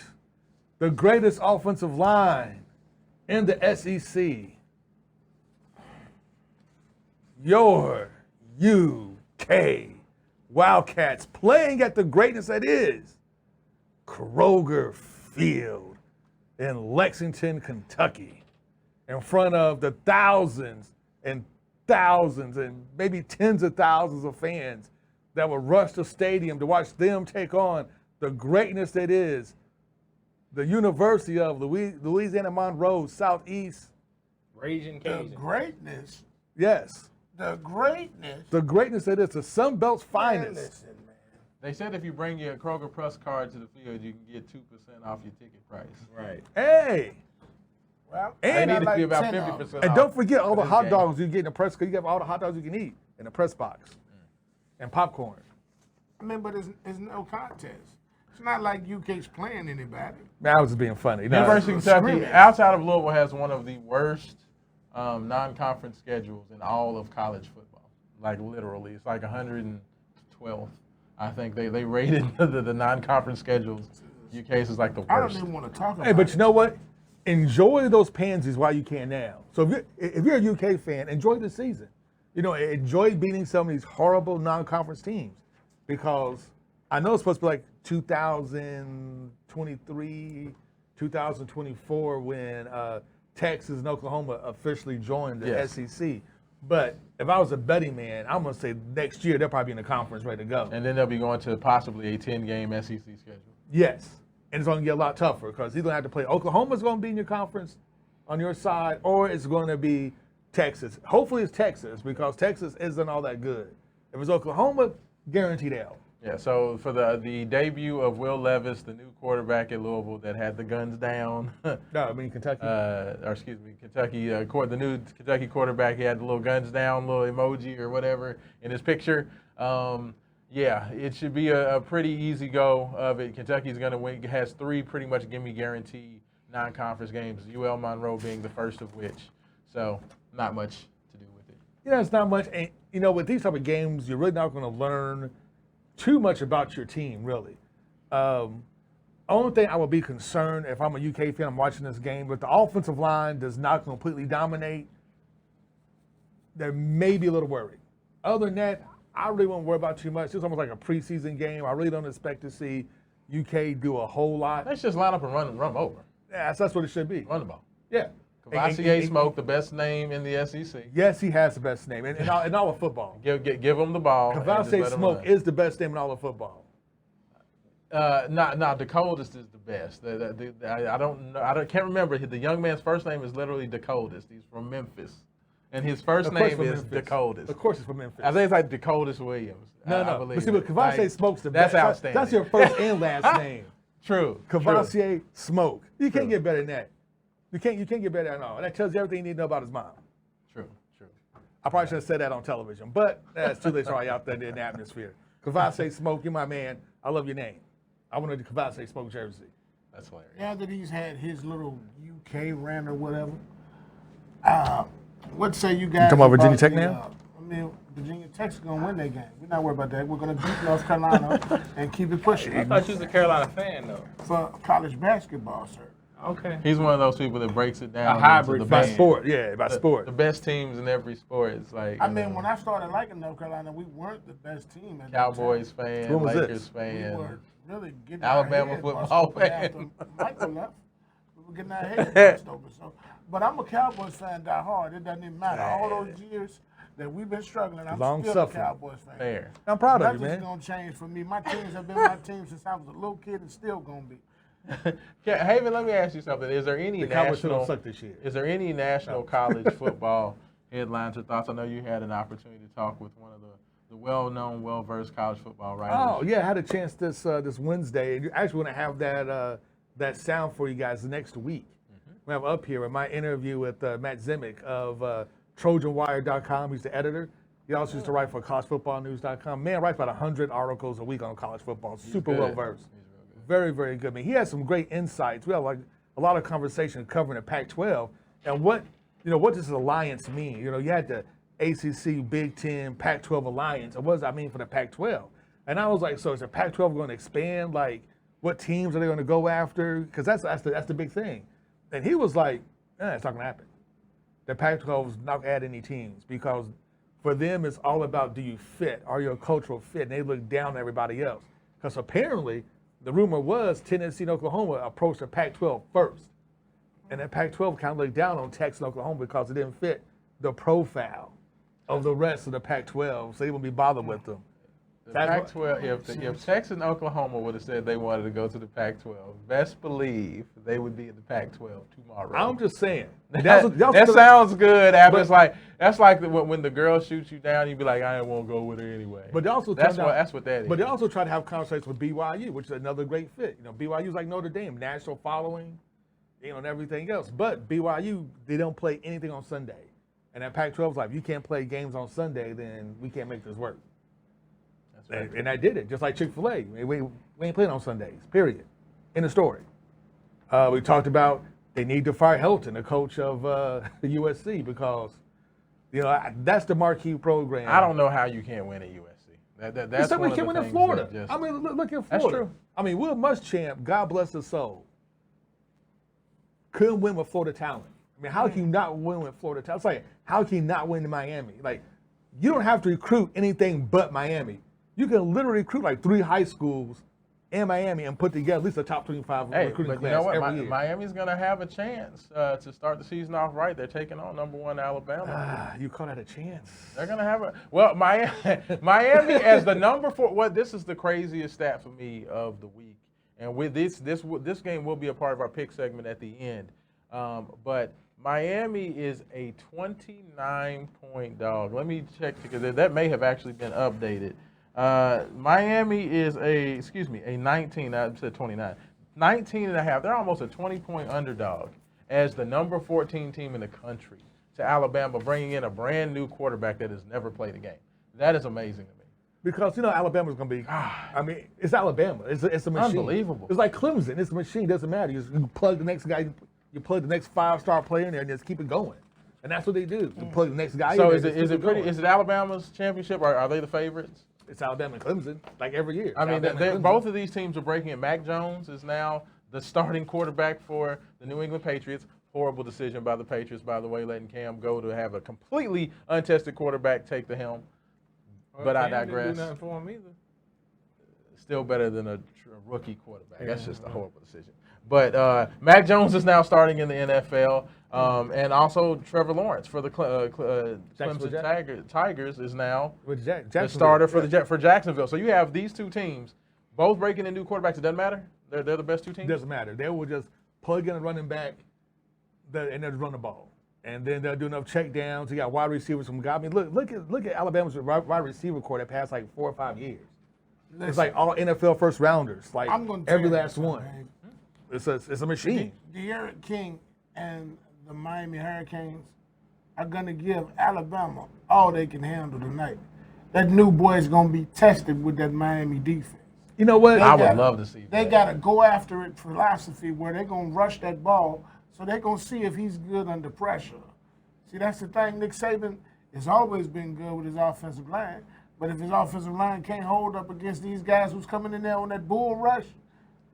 the greatest offensive line in the SEC. Your UK Wildcats playing at the greatness that is Kroger Field. in Lexington, Kentucky, in front of the thousands and thousands and maybe tens of thousands of fans that would rush the stadium to watch them take on the greatness that is the University of Louisiana Monroe Southeast. Raging The Cajun. greatness. Yes, The greatness. the greatness that is the Sun Belt's Man, finest. listen, man. They said if you bring your Kroger Plus card to the field, you can get 2% off your ticket price. Right. Hey, Well, They And need I to like be about 10 of 'em. 50% and off. don't forget all for the this hot game. dogs you get in the press. You have all the hot dogs you can eat in the press box, and popcorn. I mean, but it's no contest. It's not like UK's playing anybody. Man, I was just being funny. No, University of it's Kentucky, scrimmage. outside of Louisville, has one of the worst non-conference schedules in all of college football. Like literally, it's like 112th. I think they rated the non-conference schedules. UK's is like the I don't worst. even want to talk about Hey, but it. you know what? Enjoy those pansies while you can now. So if you're a UK fan, enjoy the season. You know, enjoy beating some of these horrible non-conference teams, because I know it's supposed to be like 2023, 2024 when Texas and Oklahoma officially joined the Yes. SEC. But if I was a betting man, I'm gonna say next year they'll probably be in the conference ready to go. And then they'll be going to possibly a 10-game SEC schedule. Yes, and it's going to get a lot tougher because he's going to have to play. Oklahoma's going to be in your conference on your side, or it's going to be Texas. Hopefully it's Texas, because Texas isn't all that good. If it's Oklahoma, guaranteed L. Yeah, so for the debut of Will Levis, the new quarterback at Louisville that had the guns down, No, I mean Kentucky. Kentucky, the new Kentucky quarterback, he had the little guns down, little emoji or whatever in his picture. Yeah, it should be a pretty easy go of it. Kentucky's going to win. Has 3 pretty much gimme guarantee non-conference games, UL Monroe being the first of which. So not much to do with it. You know, it's not much. And, you know, with these type of games, you're really not going to learn too much about your team, really. Only thing I would be concerned if I'm a UK fan, I'm watching this game, but the offensive line does not completely dominate, there may be a little worried. Other than that, I really won't worry about too much. It's almost like a preseason game. I really don't expect to see UK do a whole lot. Let's just line up and run over. Yeah, that's what it should be. Run the ball. Yeah. Cavassier Smoke, the best name in the SEC. Yes, he has the best name in all of football. Give him the ball. and just Cavassier let him Smoke run. is the best name in all of football. The coldest is the best. I don't know. Can't remember. The young man's first name is literally the coldest. He's from Memphis, and his first Of course name from is Memphis. the coldest. Of course, it's from Memphis. I think it's like Dakotas Williams. I No. believe But see, but it. Cavassier Like, Smoke's the that's best. outstanding. That's your first and last name. True. Cavassier Smoke. You can't True. get better than that. You can't get better than that. No. That tells you everything you need to know about his mom. True. True. I probably should have said that on television, but that's too late. Sorry, out there in the atmosphere. Cavassier Smoke, you're my man. I love your name. I wanted the Cavassier Smoke jersey. That's hilarious. Now that he's had his little UK rant or whatever, what say you guys? talking about Virginia about Tech the, now? Virginia Tech's gonna win that game. We're not worried about that. We're gonna beat North Carolina and keep it pushing I thought you was a Carolina fan, though. for college basketball, sir. Okay. He's one of those people that breaks it down. A hybrid into the By best, fan. sport, yeah, by sport. The best teams in every sport. It's like I you mean, know, when I started liking North Carolina, we weren't the best team at Cowboys that fan, When was Lakers this? time. We fan. were really getting Alabama our head football bust open fan. after Michael left. We were getting our head bust open. So, but I'm a Cowboys fan die hard. It doesn't even matter. All those years that we've been struggling, I'm Long still suffering. a Cowboys fan. Fair. I'm proud of you, Nothing's man. gonna change for me. My teams have been my team since I was a little kid, and still gonna be. Haven, let me ask you something. Is there any The Cowboys national? don't suck this year. Is there any national college football headlines or thoughts? I know you had an opportunity to talk with one of the well-known, well-versed college football writers. Oh yeah, I had a chance this Wednesday, and you actually want to have that sound for you guys next week. We have up here in my interview with Matt Zimick of TrojanWire.com. He's the editor. He also used to write for CollegeFootballNews.com. Man writes about 100 articles a week on college football. Super good. well versed. Very, very good. I mean, he has some great insights. We have like a lot of conversation covering the Pac-12 and what does this alliance mean? You know, you had the ACC, Big Ten, Pac-12 alliance. And what does that mean for the Pac-12? And I was like, so is the Pac-12 going to expand? Like, what teams are they going to go after? Because that's the big thing. And he was like, it's not going to happen. The Pac-12 is not going to add any teams because for them it's all about, do you fit? Are you a cultural fit? And they look down at everybody else. Because apparently the rumor was Tennessee and Oklahoma approached the Pac-12 first. And that Pac-12 kind of looked down on Texas and Oklahoma because it didn't fit the profile of the rest of the Pac-12, so they wouldn't be bothered with them. The That's Pac-12, if Texas and Oklahoma would have said they wanted to go to the Pac-12, best believe they would be in the Pac-12 tomorrow. I'm just saying. That sounds good. It's like that's like when the girl shoots you down, you be like, I won't go with her anyway. But they also that's what that is. But they also try to have conversations with BYU, which is another great fit. You know, BYU's like Notre Dame, national following, you know, and everything else. But BYU, they don't play anything on Sunday. And that Pac-12's like, if you can't play games on Sunday, then we can't make this work. And I did it, just like Chick-fil-A. We ain't playing on Sundays, period. In the story. We talked about they need to fire Helton, the coach of USC, because, you know, that's the marquee program. I don't know how you can't win at USC. That's one we of can't the win in things Florida. that just- I mean, look at Florida. That's true. I mean, Will Muschamp, God bless his soul, couldn't win with Florida talent. I mean, how can you not win with Florida talent? It's like, how can you not win in Miami? Like, you don't have to recruit anything but Miami. You can literally recruit like 3 high schools in Miami and put together at least a top 25 recruiting but class you know what? every year. Miami's going to have a chance to start the season off right. They're taking on #1 Alabama. You call that a chance? They're going to have Miami as the number 4. This is the craziest stat for me of the week. And with this game will be a part of our pick segment at the end. But Miami is a 29-point dog. Let me check because that may have actually been updated. Miami is a 19, I said 29, 19.5. They're almost a 20-point underdog as the number 14 team in the country to Alabama, bringing in a brand new quarterback that has never played a game. That is amazing to me. Because, you know, Alabama's going to be, I mean, it's Alabama. It's a machine. Unbelievable. It's like Clemson. It's a machine. It doesn't matter. You plug the next guy, you plug the next 5-star player in there and just keep it going. And that's what they do. You plug the next guy So in there. is it Alabama's championship or are they the favorites? It's Alabama and Clemson, like every year. I mean, Alabama and Clemson. both of these teams are breaking it. Mac Jones is now the starting quarterback for the New England Patriots. Horrible decision by the Patriots, by the way, letting Cam go to have a completely untested quarterback take the helm. But I digress. Didn't do nothing for him either. Still better than a rookie quarterback. That's just a horrible decision. But Mac Jones is now starting in the NFL. And also Trevor Lawrence for the Clemson Tigers is now the starter for Jacksonville. So you have these two teams both breaking in new quarterbacks. It doesn't matter. They're the best two teams. It doesn't matter. They will just plug in a running back and they'll run the ball. And then they'll do enough check downs. You got wide receivers from God. I mean, look at Alabama's wide receiver core that passed like 4 or 5 years. It's like all NFL first rounders, like every last one. It's a machine. De'Aaron King and the Miami Hurricanes are going to give Alabama all they can handle tonight. That new boy is going to be tested with that Miami defense. You know what? I would love to see that. They got to go after it philosophy where they're going to rush that ball so they're going to see if he's good under pressure. See, that's the thing. Nick Saban has always been good with his offensive line, but if his offensive line can't hold up against these guys who's coming in there on that bull rush,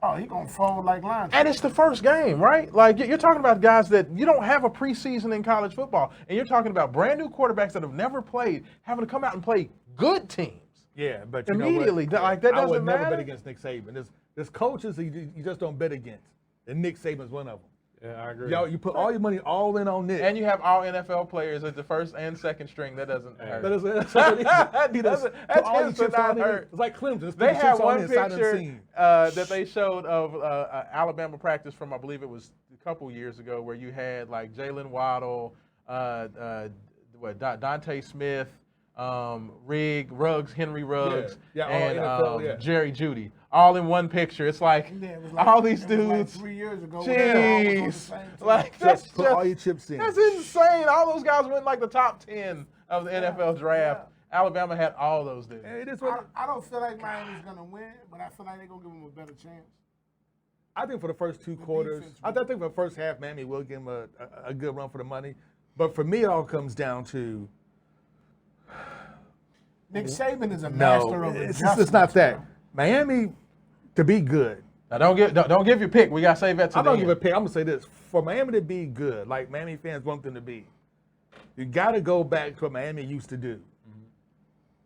oh, he going to fold like lions. And it's the first game, right? Like, you're talking about guys that you don't have a preseason in college football. And you're talking about brand new quarterbacks that have never played, having to come out and play good teams. Yeah, but you immediately, know what? like, that doesn't I would never matter. bet against Nick Saban. There's coaches you just don't bet against. And Nick Saban's one of them. Yeah, I agree. Y'all, you put all your money all in on Nick. And you have all NFL players at the first and second string. That doesn't hurt. That's what it is. He does That put all your tends to chips not on him. hurt. It's like Clemson. They had one picture picture that they showed of Alabama practice from, I believe it was a couple years ago, where you had like Jalen Waddle, Dante Smith, Henry Ruggs, Yeah, all and NFL, Jerry Jeudy, all in one picture. It's like all these it was like dudes. 3 years ago. when they all was on the Jeez, same team. like that's Put all your chips in. That's insane. All those guys went like the top 10 of the NFL draft. Alabama had all those dudes. It is what I don't feel like Miami's going to win, but I feel like they're going to give them a better chance. I think for the first 2 quarters, I think for the first half, Miami will give them a good run for the money. But for me, it all comes down to Nick Saban is a master of adjustment. it's not that. Miami, to be good. Now don't give your pick. We got to save that to I'm the going to end. give a pick. I'm going to say this. For Miami to be good, like Miami fans want them to be, you got to go back to what Miami used to do.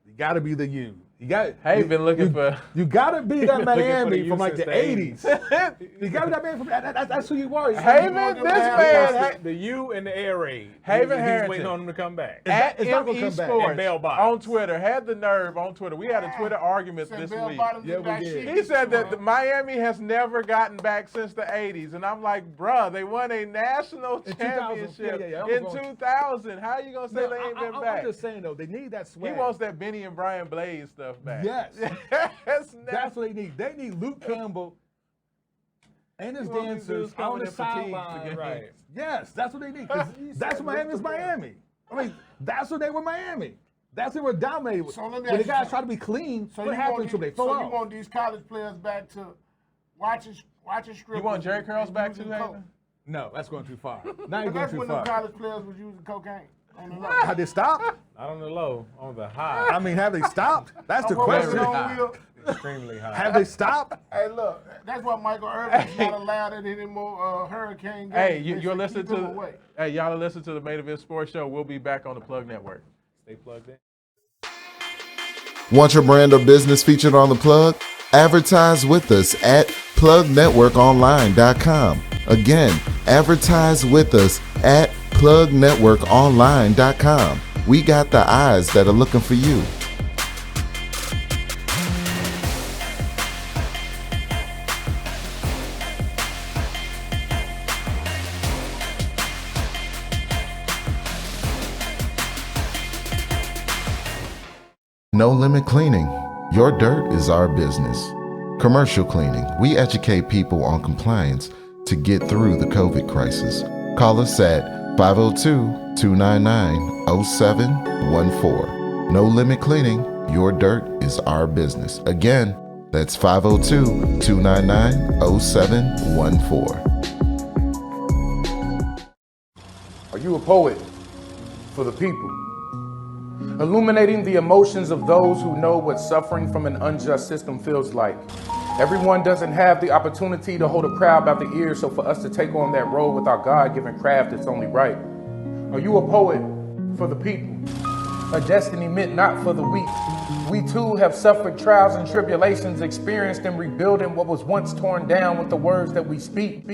You got to be the U. You got Hey, been looking for. You gotta be that for Miami the from like youth the since the 80s. You gotta be that man from that's who you are. Haven, this man, The U and the air raid. Haven He's Harrington. waiting on him to come back. at it's not gonna ME come back. Sports And Bell Bottoms. on Twitter had the nerve on Twitter. We had a Twitter argument Said this Bell week. Bottoms Yeah, and we got did. shit. He said that the Miami has never gotten back since the 80s. And I'm like, bruh, they won a national In 2000, championship yeah, I'm in going- 2000. How you going to say No, they ain't been I'm back? just saying though, they need that He swag. wants that Benny and Brian Blaze stuff back. Yes. That's That's what they need. They need Luke Campbell and his You want these dancers dudes coming on the in fatigues sideline. again. Right. Yes, that's what they need. 'Cause that's what Miami's Miami. I mean, that's what they were Miami. That's what we're dominated with. So let me When ask the you guys try to be clean, So what happens to them? They fall you off. want these college players back to watching strippers? You want Jerry Curls and back using too, coke? Haven? No, that's going too far. Now you're But going that's too when the far. college players was using cocaine. On the low. Have they stopped? Not on the low, on the high. I mean, have they stopped? That's the What was it question. on, Will? Extremely high. Have they stopped? Hey, look, that's why Michael Irvin's not allowed at any more hurricane games. Hey, They you're said listening keep him to. away. Hey, y'all are listening to the Main Event Sports Show. We'll be back on the Plug Network. Stay plugged in. Want your brand or business featured on the plug? Advertise with us at plugnetworkonline.com. Again, advertise with us at plugnetworkonline.com. We got the eyes that are looking for you. No Limit Cleaning. Your dirt is our business. Commercial cleaning. We educate people on compliance to get through the COVID crisis. Call us at 502-299-0714. No Limit Cleaning. Your dirt is our business. Again, that's 502-299-0714. Are you a poet for the people? Illuminating the emotions of those who know what suffering from an unjust system feels like. Everyone doesn't have the opportunity to hold a crowd by the ear, so for us to take on that role with our God-given craft, it's only right. Are you a poet for the people? A destiny meant not for the weak. We too have suffered trials and tribulations, experienced in rebuilding what was once torn down with the words that we speak.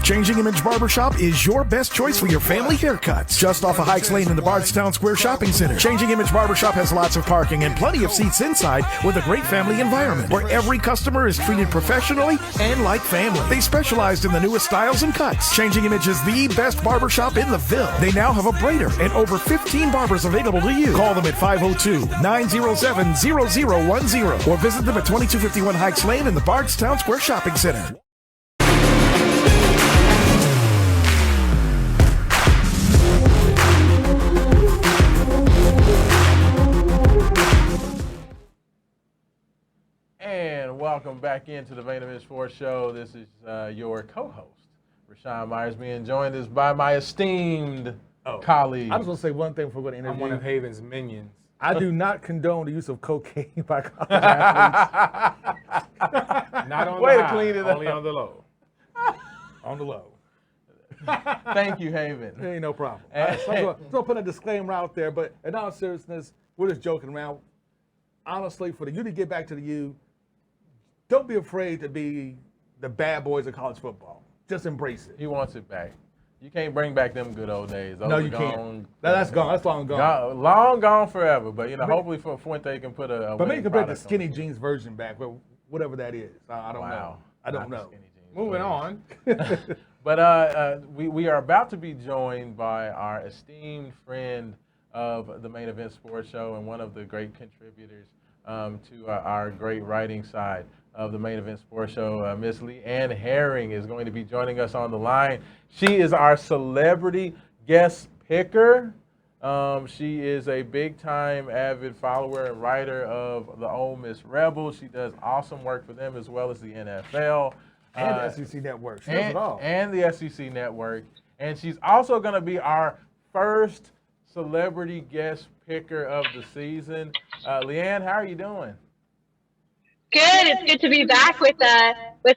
Changing Image Barbershop is your best choice for your family haircuts. Just off of Hikes Lane in the Bardstown Square Shopping Center. Changing Image Barbershop has lots of parking and plenty of seats inside with a great family environment where every customer is treated professionally and like family. They specialized in the newest styles and cuts. Changing Image is the best barbershop in the Ville. They now have a braider and over 15 barbers available to you. Call them at 502-907-0010 or visit them at 2251 Hikes Lane in the Bardstown Square Shopping Center. And welcome back into the Main Event Sports Show. This is your co-host, Rashawn Myers, being joined is by my esteemed colleague. I just want to say one thing before we go to I'm interview. one of Haven's minions. I do not condone the use of cocaine by college athletes. Not on Way the to high, clean it up. only on the low. On the low. Thank you, Haven. There ain't no problem. All right, so I'm gonna put a disclaimer out there, but in all seriousness, we're just joking around. Honestly, for the you to get back to the you, don't be afraid to be the bad boys of college football. Just embrace it. He wants it back. You can't bring back them good old days. Those No, are you gone. can't. That's gone. That's long gone. Long gone forever. But hopefully for Fuente can put a. But maybe you can bring the product on skinny it. jeans version back, whatever that is. I don't know. Wow. I don't Not the know. skinny jeans. Moving on. But we are about to be joined by our esteemed friend of the Main Event Sports Show and one of the great contributors to our great writing side of the Main Event Sports Show. Miss Leanne Herring is going to be joining us on the line. She is our celebrity guest picker. She is a big-time avid follower and writer of the Ole Miss Rebels. She does awesome work for them as well as the NFL. And the SEC Network. She does it all. And the SEC Network. And she's also going to be our first celebrity guest picker of the season. Leanne, how are you doing? Good. It's good to be back with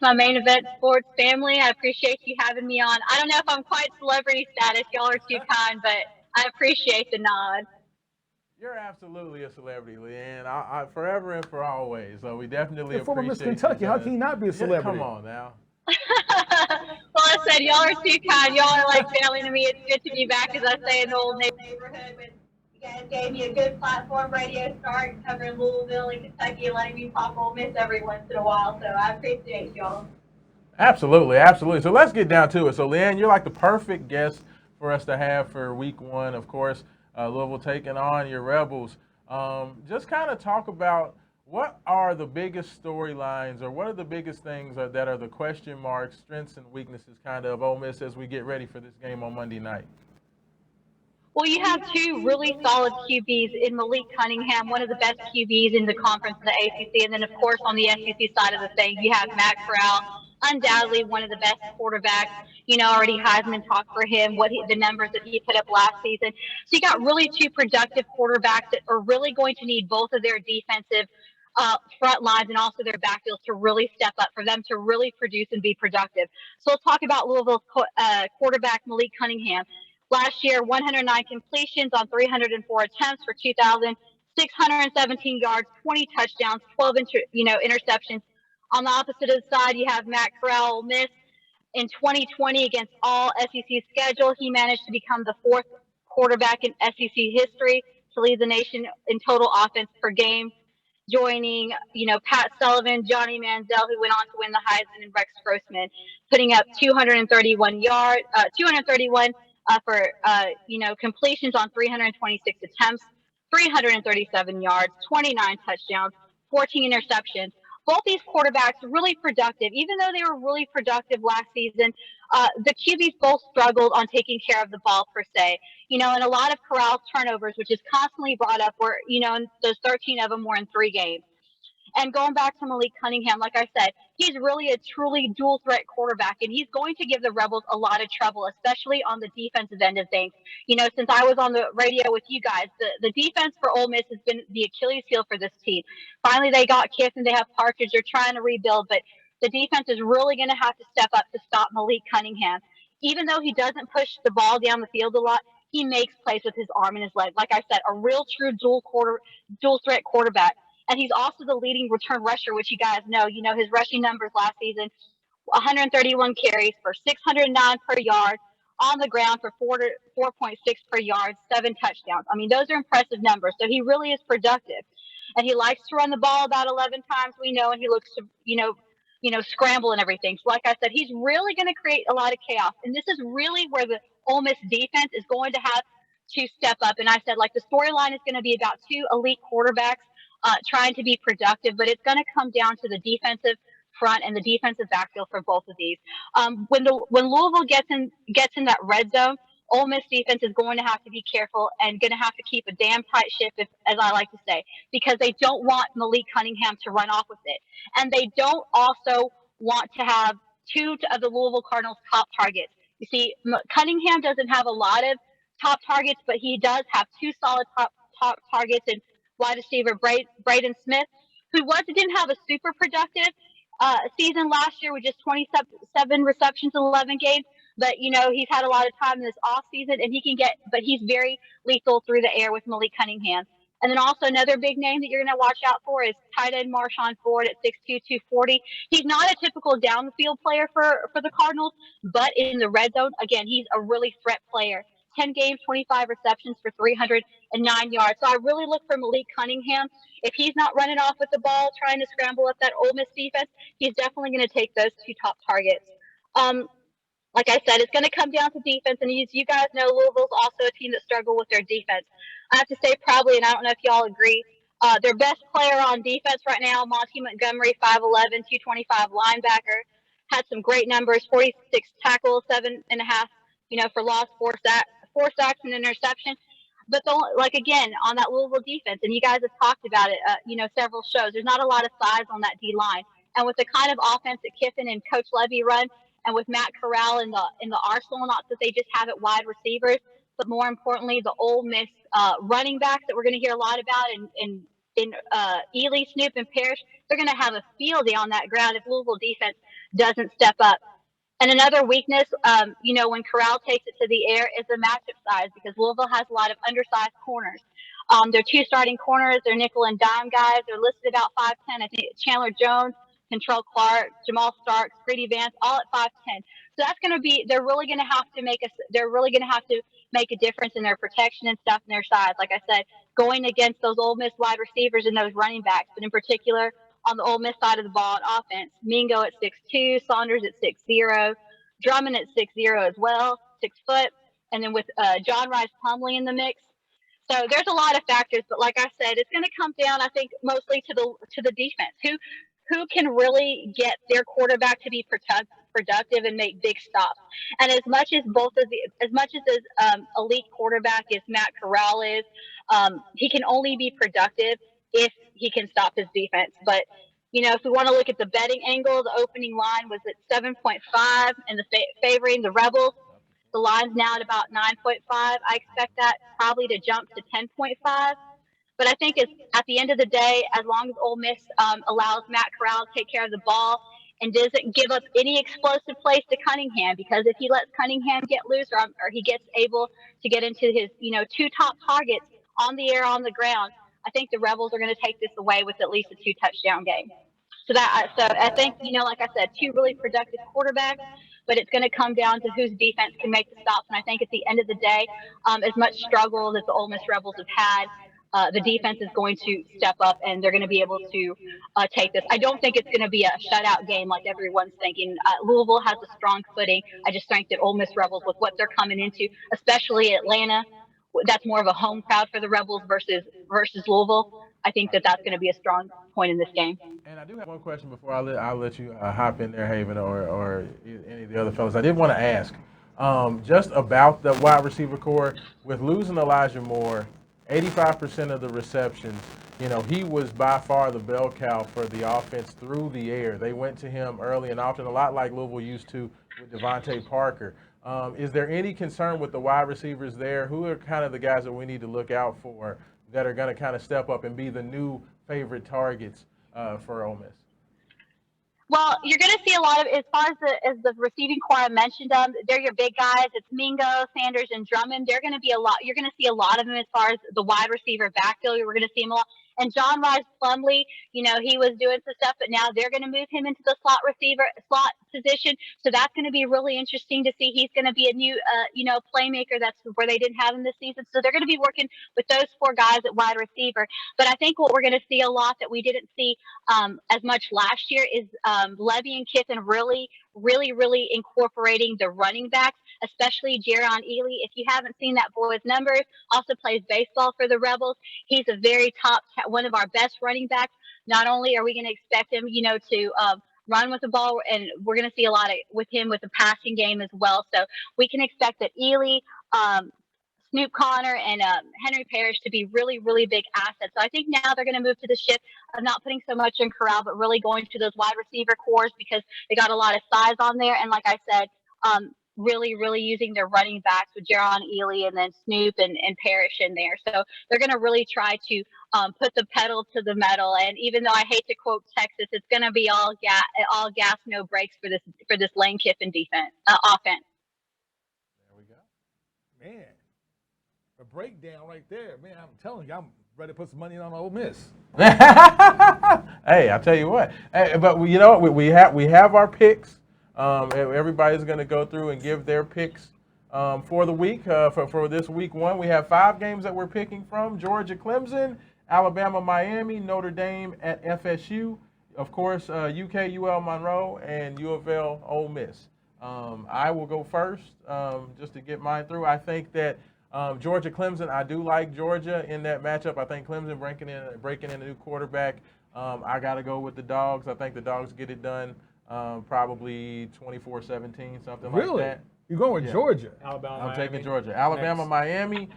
my Main Event Sports family. I appreciate you having me on. I don't know if I'm quite celebrity status. Y'all are too kind, but I appreciate the nod. You're absolutely a celebrity, Leanne. I forever and for always. So we definitely You're former Miss appreciate Kentucky. you How guys. can you not be a Yeah, celebrity? come on now. Well, I said, y'all are too kind. Y'all are like family to me. It's good to be back, as I say, in the old neighborhood. But you guys gave me a good platform, radio start, covering Louisville and Kentucky, and letting me talk Ole Miss every once in a while. So I appreciate y'all. Absolutely, absolutely. So let's get down to it. So, Leanne, you're like the perfect guest for us to have for week one. Of course, Louisville taking on your Rebels. Just kind of talk about what are the biggest storylines or what are the biggest things that are the question marks, strengths, and weaknesses kind of Ole Miss as we get ready for this game on Monday night? Well, you have two really solid QBs in Malik Cunningham, one of the best QBs in the conference in the ACC. And then, of course, on the SEC side of the thing, you have Matt Corral, undoubtedly one of the best quarterbacks. You know, already Heisman talk for him, the numbers that he put up last season. So you got really two productive quarterbacks that are really going to need both of their defensive front lines and also their backfields to really step up for them to really produce and be productive. So let's talk about Louisville's quarterback, Malik Cunningham. Last year, 109 completions on 304 attempts for 2,617 yards, 20 touchdowns, 12 interceptions. On the opposite of the side, you have Matt Corral, Ole Miss. In 2020, against all SEC schedule, he managed to become the fourth quarterback in SEC history to lead the nation in total offense per game, joining, Pat Sullivan, Johnny Manziel, who went on to win the Heisman, and Rex Grossman, putting up 231 for completions on 326 attempts, 337 yards, 29 touchdowns, 14 interceptions. Both these quarterbacks really productive. Even though they were really productive last season, the QBs both struggled on taking care of the ball per se. And a lot of Corral's turnovers, which is constantly brought up, were, and those 13 of them were in 3 games. And going back to Malik Cunningham, like I said, he's really a truly dual threat quarterback, and he's going to give the Rebels a lot of trouble, especially on the defensive end of things. Since I was on the radio with you guys, the defense for Ole Miss has been the Achilles heel for this team. Finally, they got Kiffin, they have Partridge, they're trying to rebuild, but the defense is really going to have to step up to stop Malik Cunningham. Even though he doesn't push the ball down the field a lot, he makes plays with his arm and his leg. Like I said, a real true dual threat quarterback. And he's also the leading return rusher, which you guys know. His rushing numbers last season, 131 carries for 609 per yard, on the ground for 4.6 per yard, 7 touchdowns. I mean, those are impressive numbers. So he really is productive. And he likes to run the ball about 11 times, we know, and he looks to, scramble and everything. So like I said, he's really going to create a lot of chaos. And this is really where the Ole Miss defense is going to have to step up. And I said, the storyline is going to be about 2 elite quarterbacks trying to be productive, but it's going to come down to the defensive front and the defensive backfield for both of these. When Louisville gets in that red zone, Ole Miss defense is going to have to be careful and going to have to keep a damn tight ship, as I like to say, because they don't want Malik Cunningham to run off with it, and they don't also want to have 2 of the Louisville Cardinals' top targets. You see, Cunningham doesn't have a lot of top targets, but he does have 2 solid top targets, and wide receiver Braden Smith, who didn't have a super productive season last year with just 27 receptions in 11 games. But, he's had a lot of time in this offseason, and but he's very lethal through the air with Malik Cunningham. And then also another big name that you're going to watch out for is tight end Marshawn Ford at 6'2", 240. He's not a typical down the field player for the Cardinals, but in the red zone, again, he's a really threat player. 10 games, 25 receptions for 309 yards. So I really look for Malik Cunningham. If he's not running off with the ball, trying to scramble up that Ole Miss defense, he's definitely going to take those 2 top targets. Like I said, it's going to come down to defense, and you guys know Louisville's also a team that struggle with their defense. I have to say probably, and I don't know if y'all agree, their best player on defense right now, Monty Montgomery, 5'11", 225 linebacker, had some great numbers, 46 tackles, 7.5, for loss, 4 sacks and interception. But again, on that Louisville defense, and you guys have talked about it, several shows, there's not a lot of size on that D line. And with the kind of offense that Kiffin and Coach Levy run, and with Matt Corral in the arsenal, not that they just have it wide receivers, but more importantly, the Ole Miss running backs that we're going to hear a lot about in Ely, Snoop, and Parrish, they're going to have a field day on that ground if Louisville defense doesn't step up. And another weakness, when Corral takes it to the air, is the matchup size, because Louisville has a lot of undersized corners. Their two starting corners, they're nickel and dime guys. They're listed about 5'10". I think Chandler Jones, Kentrell Clark, Jamal Starks, Grady Vance, all at 5'10". So that's going to be. They're really going to have to make They're really going to have to make a difference in their protection and stuff and their size. Like I said, going against those Ole Miss wide receivers and those running backs, but in particular on the Ole Miss side of the ball on offense, Mingo at 6'2", Saunders at 6'0", Drummond at 6'0" as well, 6 foot, and then with John Rice Plumlee in the mix. So there's a lot of factors, but like I said, it's going to come down, I think, mostly to the defense. Who can really get their quarterback to be productive and make big stops? And as much as this elite quarterback as Matt Corral is, he can only be productive if he can stop his defense. But if we want to look at the betting angle, the opening line was at 7.5, and favoring the Rebels. The line's now at about 9.5. I expect that probably to jump to 10.5. But I think at the end of the day, as long as Ole Miss allows Matt Corral to take care of the ball and doesn't give up any explosive plays to Cunningham, because if he lets Cunningham get loose or he gets able to get into his two top targets on the air, on the ground, I think the Rebels are going to take this away with at least a 2-touchdown game. So I think, like I said, two really productive quarterbacks, but it's going to come down to whose defense can make the stops. And I think at the end of the day, as much struggle that the Ole Miss Rebels have had, the defense is going to step up and they're going to be able to take this. I don't think it's going to be a shutout game like everyone's thinking. Louisville has a strong footing. I just think that Ole Miss Rebels, with what they're coming into, especially Atlanta, that's more of a home crowd for the Rebels versus Louisville. I think that's going to be a strong point in this game. And I do have one question before I'll let you hop in there, Haven, or any of the other fellas. I did want to ask just about the wide receiver core. With losing Elijah Moore, 85% of the receptions, he was by far the bell cow for the offense through the air. They went to him early and often, a lot like Louisville used to with Devontae Parker. Is there any concern with the wide receivers there? Who are kind of the guys that we need to look out for that are going to kind of step up and be the new favorite targets for Ole Miss? Well, you're going to see a lot of, as far as the receiving core I mentioned, they're your big guys. It's Mingo, Sanders, and Drummond. They're going to be a lot. You're going to see a lot of them as far as the wide receiver backfield. We're going to see them a lot. And John Rice Plumlee, he was doing some stuff, but now they're going to move him into the slot position. So that's going to be really interesting to see. He's going to be a new, playmaker. That's where they didn't have him this season. So they're going to be working with those four guys at wide receiver. But I think what we're going to see a lot that we didn't see as much last year is Levy and Kiffin really incorporating the running backs, especially Jaron Ely. If you haven't seen that boy's numbers, also plays baseball for the Rebels. He's a very one of our best running backs. Not only are we going to expect him, to run with the ball, and we're going to see a lot with him with the passing game as well. So we can expect that Ely, Snoop Connor, and Henry Parrish to be really, really big assets. So I think now they're going to move to the shift of not putting so much in Corral, but really going to those wide receiver cores because they got a lot of size on there. And like I said, really, really using their running backs with Jaron Ely and then Snoop and Parrish in there. So they're going to really try to put the pedal to the metal. And even though I hate to quote Texas, it's going to be all gas, no brakes for this Lane Kiffin offense. There we go. Man, a breakdown right there. Man, I'm telling you, I'm ready to put some money on Ole Miss. Hey, I'll tell you what. Hey, but you know what? We have our picks. Everybody's going to go through and give their picks for the week. For this week one, we have 5 games that we're picking from: Georgia, Clemson, Alabama, Miami, Notre Dame at FSU, of course, UK, UL Monroe, and U of L, Ole Miss. I will go first just to get mine through. I think that Georgia, Clemson, I do like Georgia in that matchup. I think Clemson breaking in a new quarterback. I got to go with the Dogs. I think the Dogs get it done. Probably 24-17, something like that. You're going with Georgia? Alabama, I'm taking Georgia. Alabama, Miami.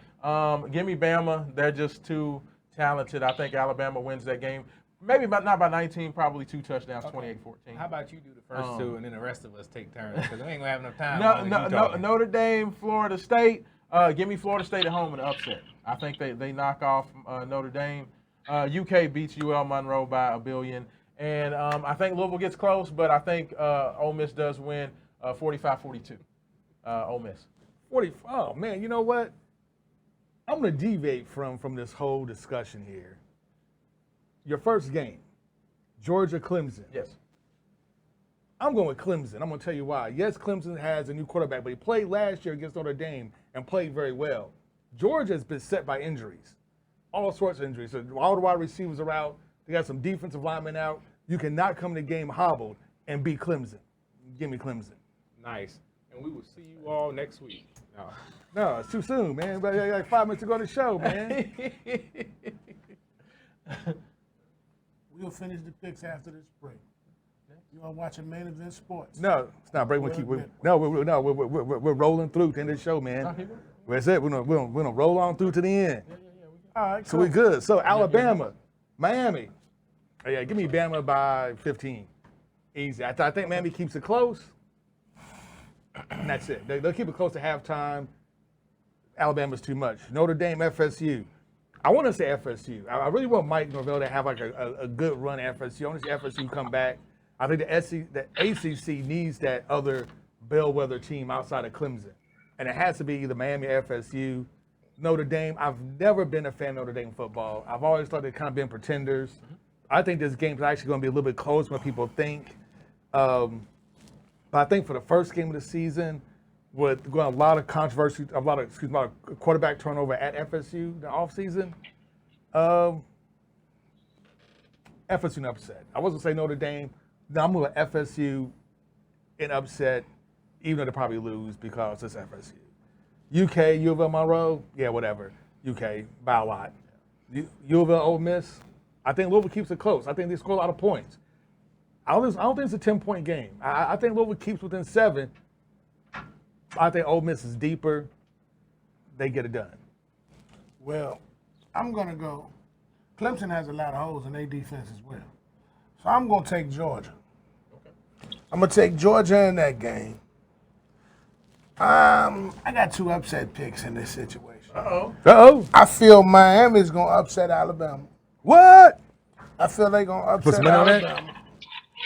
Give me Bama. They're just too talented. I think Alabama wins that game. Maybe not by 19, probably 2 touchdowns, 28-14. How about you do the first 2 and then the rest of us take turns? Because we ain't going to have enough time. Notre Dame, Florida State. Give me Florida State at home in an upset. I think they knock off Notre Dame. UK beats UL Monroe by 1 billion. And I think Louisville gets close, but I think Ole Miss does win 45-42. Ole Miss. 40. Oh, man, you know what? I'm going to deviate from this whole discussion here. Your first game, Georgia Clemson. Yes. I'm going with Clemson. I'm going to tell you why. Yes, Clemson has a new quarterback, but he played last year against Notre Dame and played very well. Georgia has been set by injuries, all sorts of injuries. So all the wide receivers are out. They got some defensive linemen out. You cannot come to the game hobbled and beat Clemson. Give me Clemson. Nice. And we will see you all next week. No. No, it's too soon, man. But like 5 minutes to go to the show, man. We'll finish the picks after this break. You want to watch a main event sports? No, it's not break. We're rolling through to the end of the show, man. That's it. We're gonna roll on through to the end. All right, So we good. So Alabama, Miami. Oh, yeah, give me Bama by 15. Easy. I think Miami keeps it close. And that's it. They'll keep it close to halftime. Alabama's too much. Notre Dame, FSU. I want to say FSU. I really want Mike Norvell to have like a good run at FSU. I want to see FSU come back. I think the ACC needs that other bellwether team outside of Clemson. And it has to be either Miami or FSU. Notre Dame, I've never been a fan of Notre Dame football. I've always thought they've kind of been pretenders. I think this game's actually going to be a little bit closer than people think. But I think for the first game of the season, with going a lot of controversy, a lot of quarterback turnover at FSU the offseason, FSU an upset. I wasn't going to say Notre Dame. No, I'm going to FSU in upset, even though they probably lose because it's FSU. UK, U of L Monroe, yeah, whatever. UK, by a lot. U of L Ole Miss, I think Louisville keeps it close. I think they score a lot of points. I don't think it's a 10-point game. I think Louisville keeps within 7. I think Ole Miss is deeper. They get it done. Well, I'm going to go. Clemson has a lot of holes in their defense as well. So I'm going to take Georgia. I'm going to take Georgia in that game. I got 2 upset picks in this situation. Uh-oh. I feel Miami's going to upset Alabama. What? I feel they're going to Put upset some money on that? Alabama.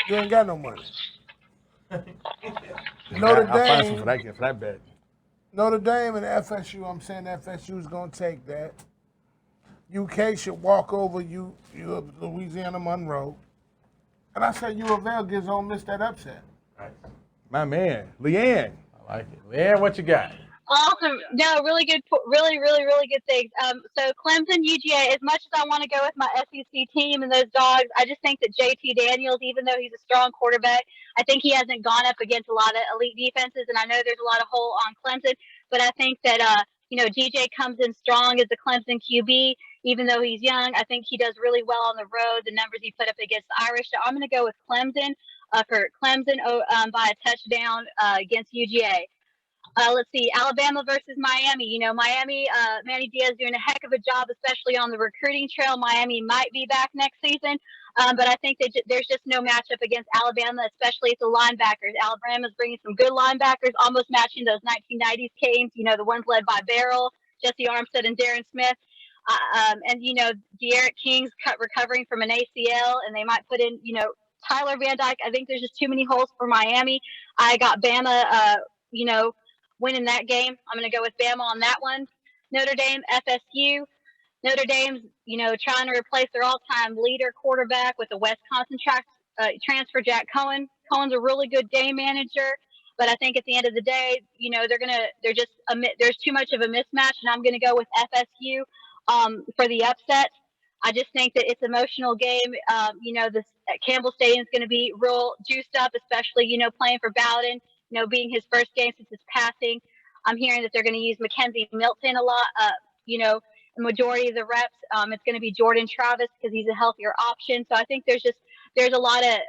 You ain't got no money. I'll find some for that bet. Notre Dame and FSU, I'm saying FSU is going to take that. UK should walk over U of Louisiana Monroe. And I said U of L gives Ole Miss that upset. Nice. My man, Leanne. I like it. Leanne, what you got? Awesome. No, really good, really good things. So Clemson, UGA, as much as I want to go with my SEC team and those dogs, I just think that JT Daniels, even though he's a strong quarterback, I think he hasn't gone up against a lot of elite defenses, and I know there's a lot of hole on Clemson, but I think that, DJ comes in strong as the Clemson QB, even though he's young. I think he does really well on the road, the numbers he put up against the Irish. So I'm going to go with Clemson by a touchdown against UGA. Let's see, Alabama versus Miami. Miami, Manny Diaz doing a heck of a job, especially on the recruiting trail. Miami might be back next season, but I think that there's just no matchup against Alabama, especially at the linebackers. Alabama's bringing some good linebackers, almost matching those 1990s teams, the ones led by Barrel, Jesse Armstead, and Darren Smith. De'Aaron King's recovering from an ACL, and they might put in, Tyler Van Dyke. I think there's just too many holes for Miami. I got Bama, winning that game. I'm going to go with Bama on that one. Notre Dame, FSU. Notre Dame's, trying to replace their all-time leader quarterback with a Wisconsin transfer, Jack Cohen. Cohen's a really good game manager, but I think at the end of the day, there's too much of a mismatch, and I'm going to go with FSU for the upset. I just think that it's an emotional game. This Campbell Stadium is going to be real juiced up, especially, playing for Bowden. Being his first game since his passing. I'm hearing that they're going to use Mackenzie Milton a lot, the majority of the reps. It's going to be Jordan Travis because he's a healthier option. So I think there's a lot of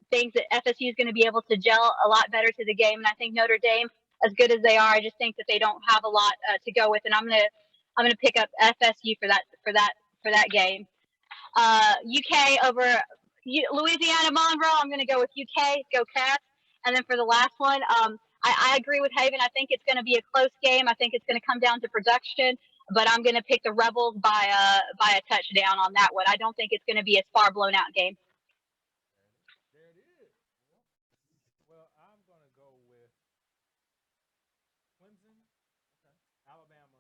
things that FSU is going to be able to gel a lot better to the game. And I think Notre Dame, as good as they are, I just think that they don't have a lot to go with. And I'm going to pick up FSU for that game. UK over Louisiana Monroe. I'm going to go with UK. Go Cats. And then for the last one, I agree with Haven. I think it's going to be a close game. I think it's going to come down to production, but I'm going to pick the Rebels by a touchdown on that one. I don't think it's going to be a far blown out game. There it is. Well, I'm going to go with Clemson, Alabama,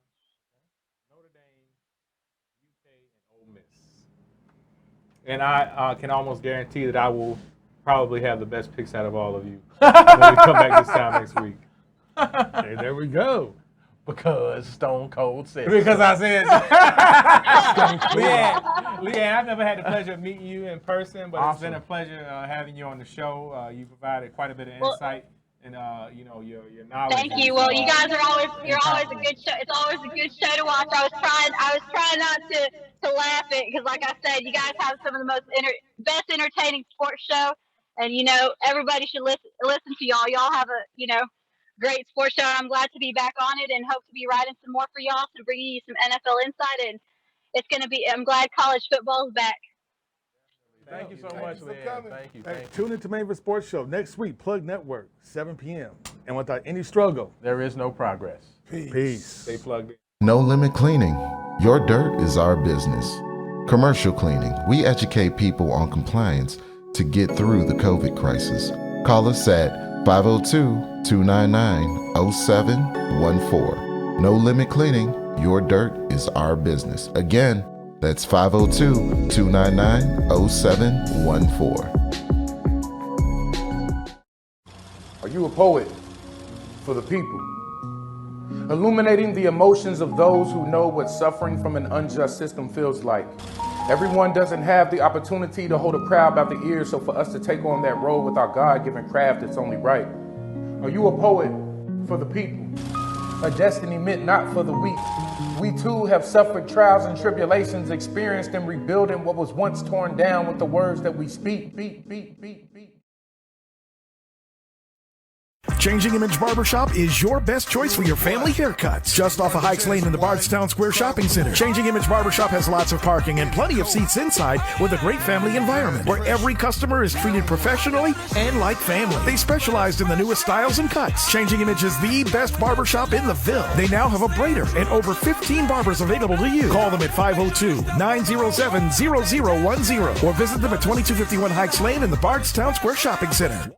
And I can almost guarantee that I will probably have the best picks out of all of you when we come back this time next week. Hey, there we go. Because Stone Cold said Because I said, Leanne, I've never had the pleasure of meeting you in person, but it's been a pleasure having you on the show. You provided quite a bit of insight and your knowledge. Thank you. Well, you guys you're always a good show. It's always a good show to watch. I was trying not to laugh it because, like I said, you guys have some of the best entertaining sports show, and everybody should listen to y'all. Y'all have a great sports show. I'm glad to be back on it and hope to be writing some more for y'all to bring you some NFL insight. And I'm glad college football is back. Thank you so much, Leanne. Thank you. Hey, tune into Main Event Sports Show next week, Plug Network, 7 p.m. And without any struggle, There is no progress. peace. Stay plugged in. No Limit Cleaning. Your dirt is our business. Commercial cleaning. We educate people on compliance to get through the COVID crisis. Call us at 502-299-0714. No Limit Cleaning. Your dirt is our business. Again, that's 502-299-0714. Are you a poet for the people? Illuminating the emotions of those who know what suffering from an unjust system feels like. Everyone doesn't have the opportunity to hold a crowd by the ears, so for us to take on that role with our God-given craft, it's only right. Are you a poet for the people? A destiny meant not for the weak. We too have suffered trials and tribulations, experienced in rebuilding what was once torn down with the words that we speak. Changing Image Barbershop is your best choice for your family haircuts. Just off of Hikes Lane in the Bardstown Square Shopping Center. Changing Image Barbershop has lots of parking and plenty of seats inside with a great family environment where every customer is treated professionally and like family. They specialize in the newest styles and cuts. Changing Image is the best barbershop in the Ville. They now have a braider and over 15 barbers available to you. Call them at 502-907-0010 or visit them at 2251 Hikes Lane in the Bardstown Square Shopping Center.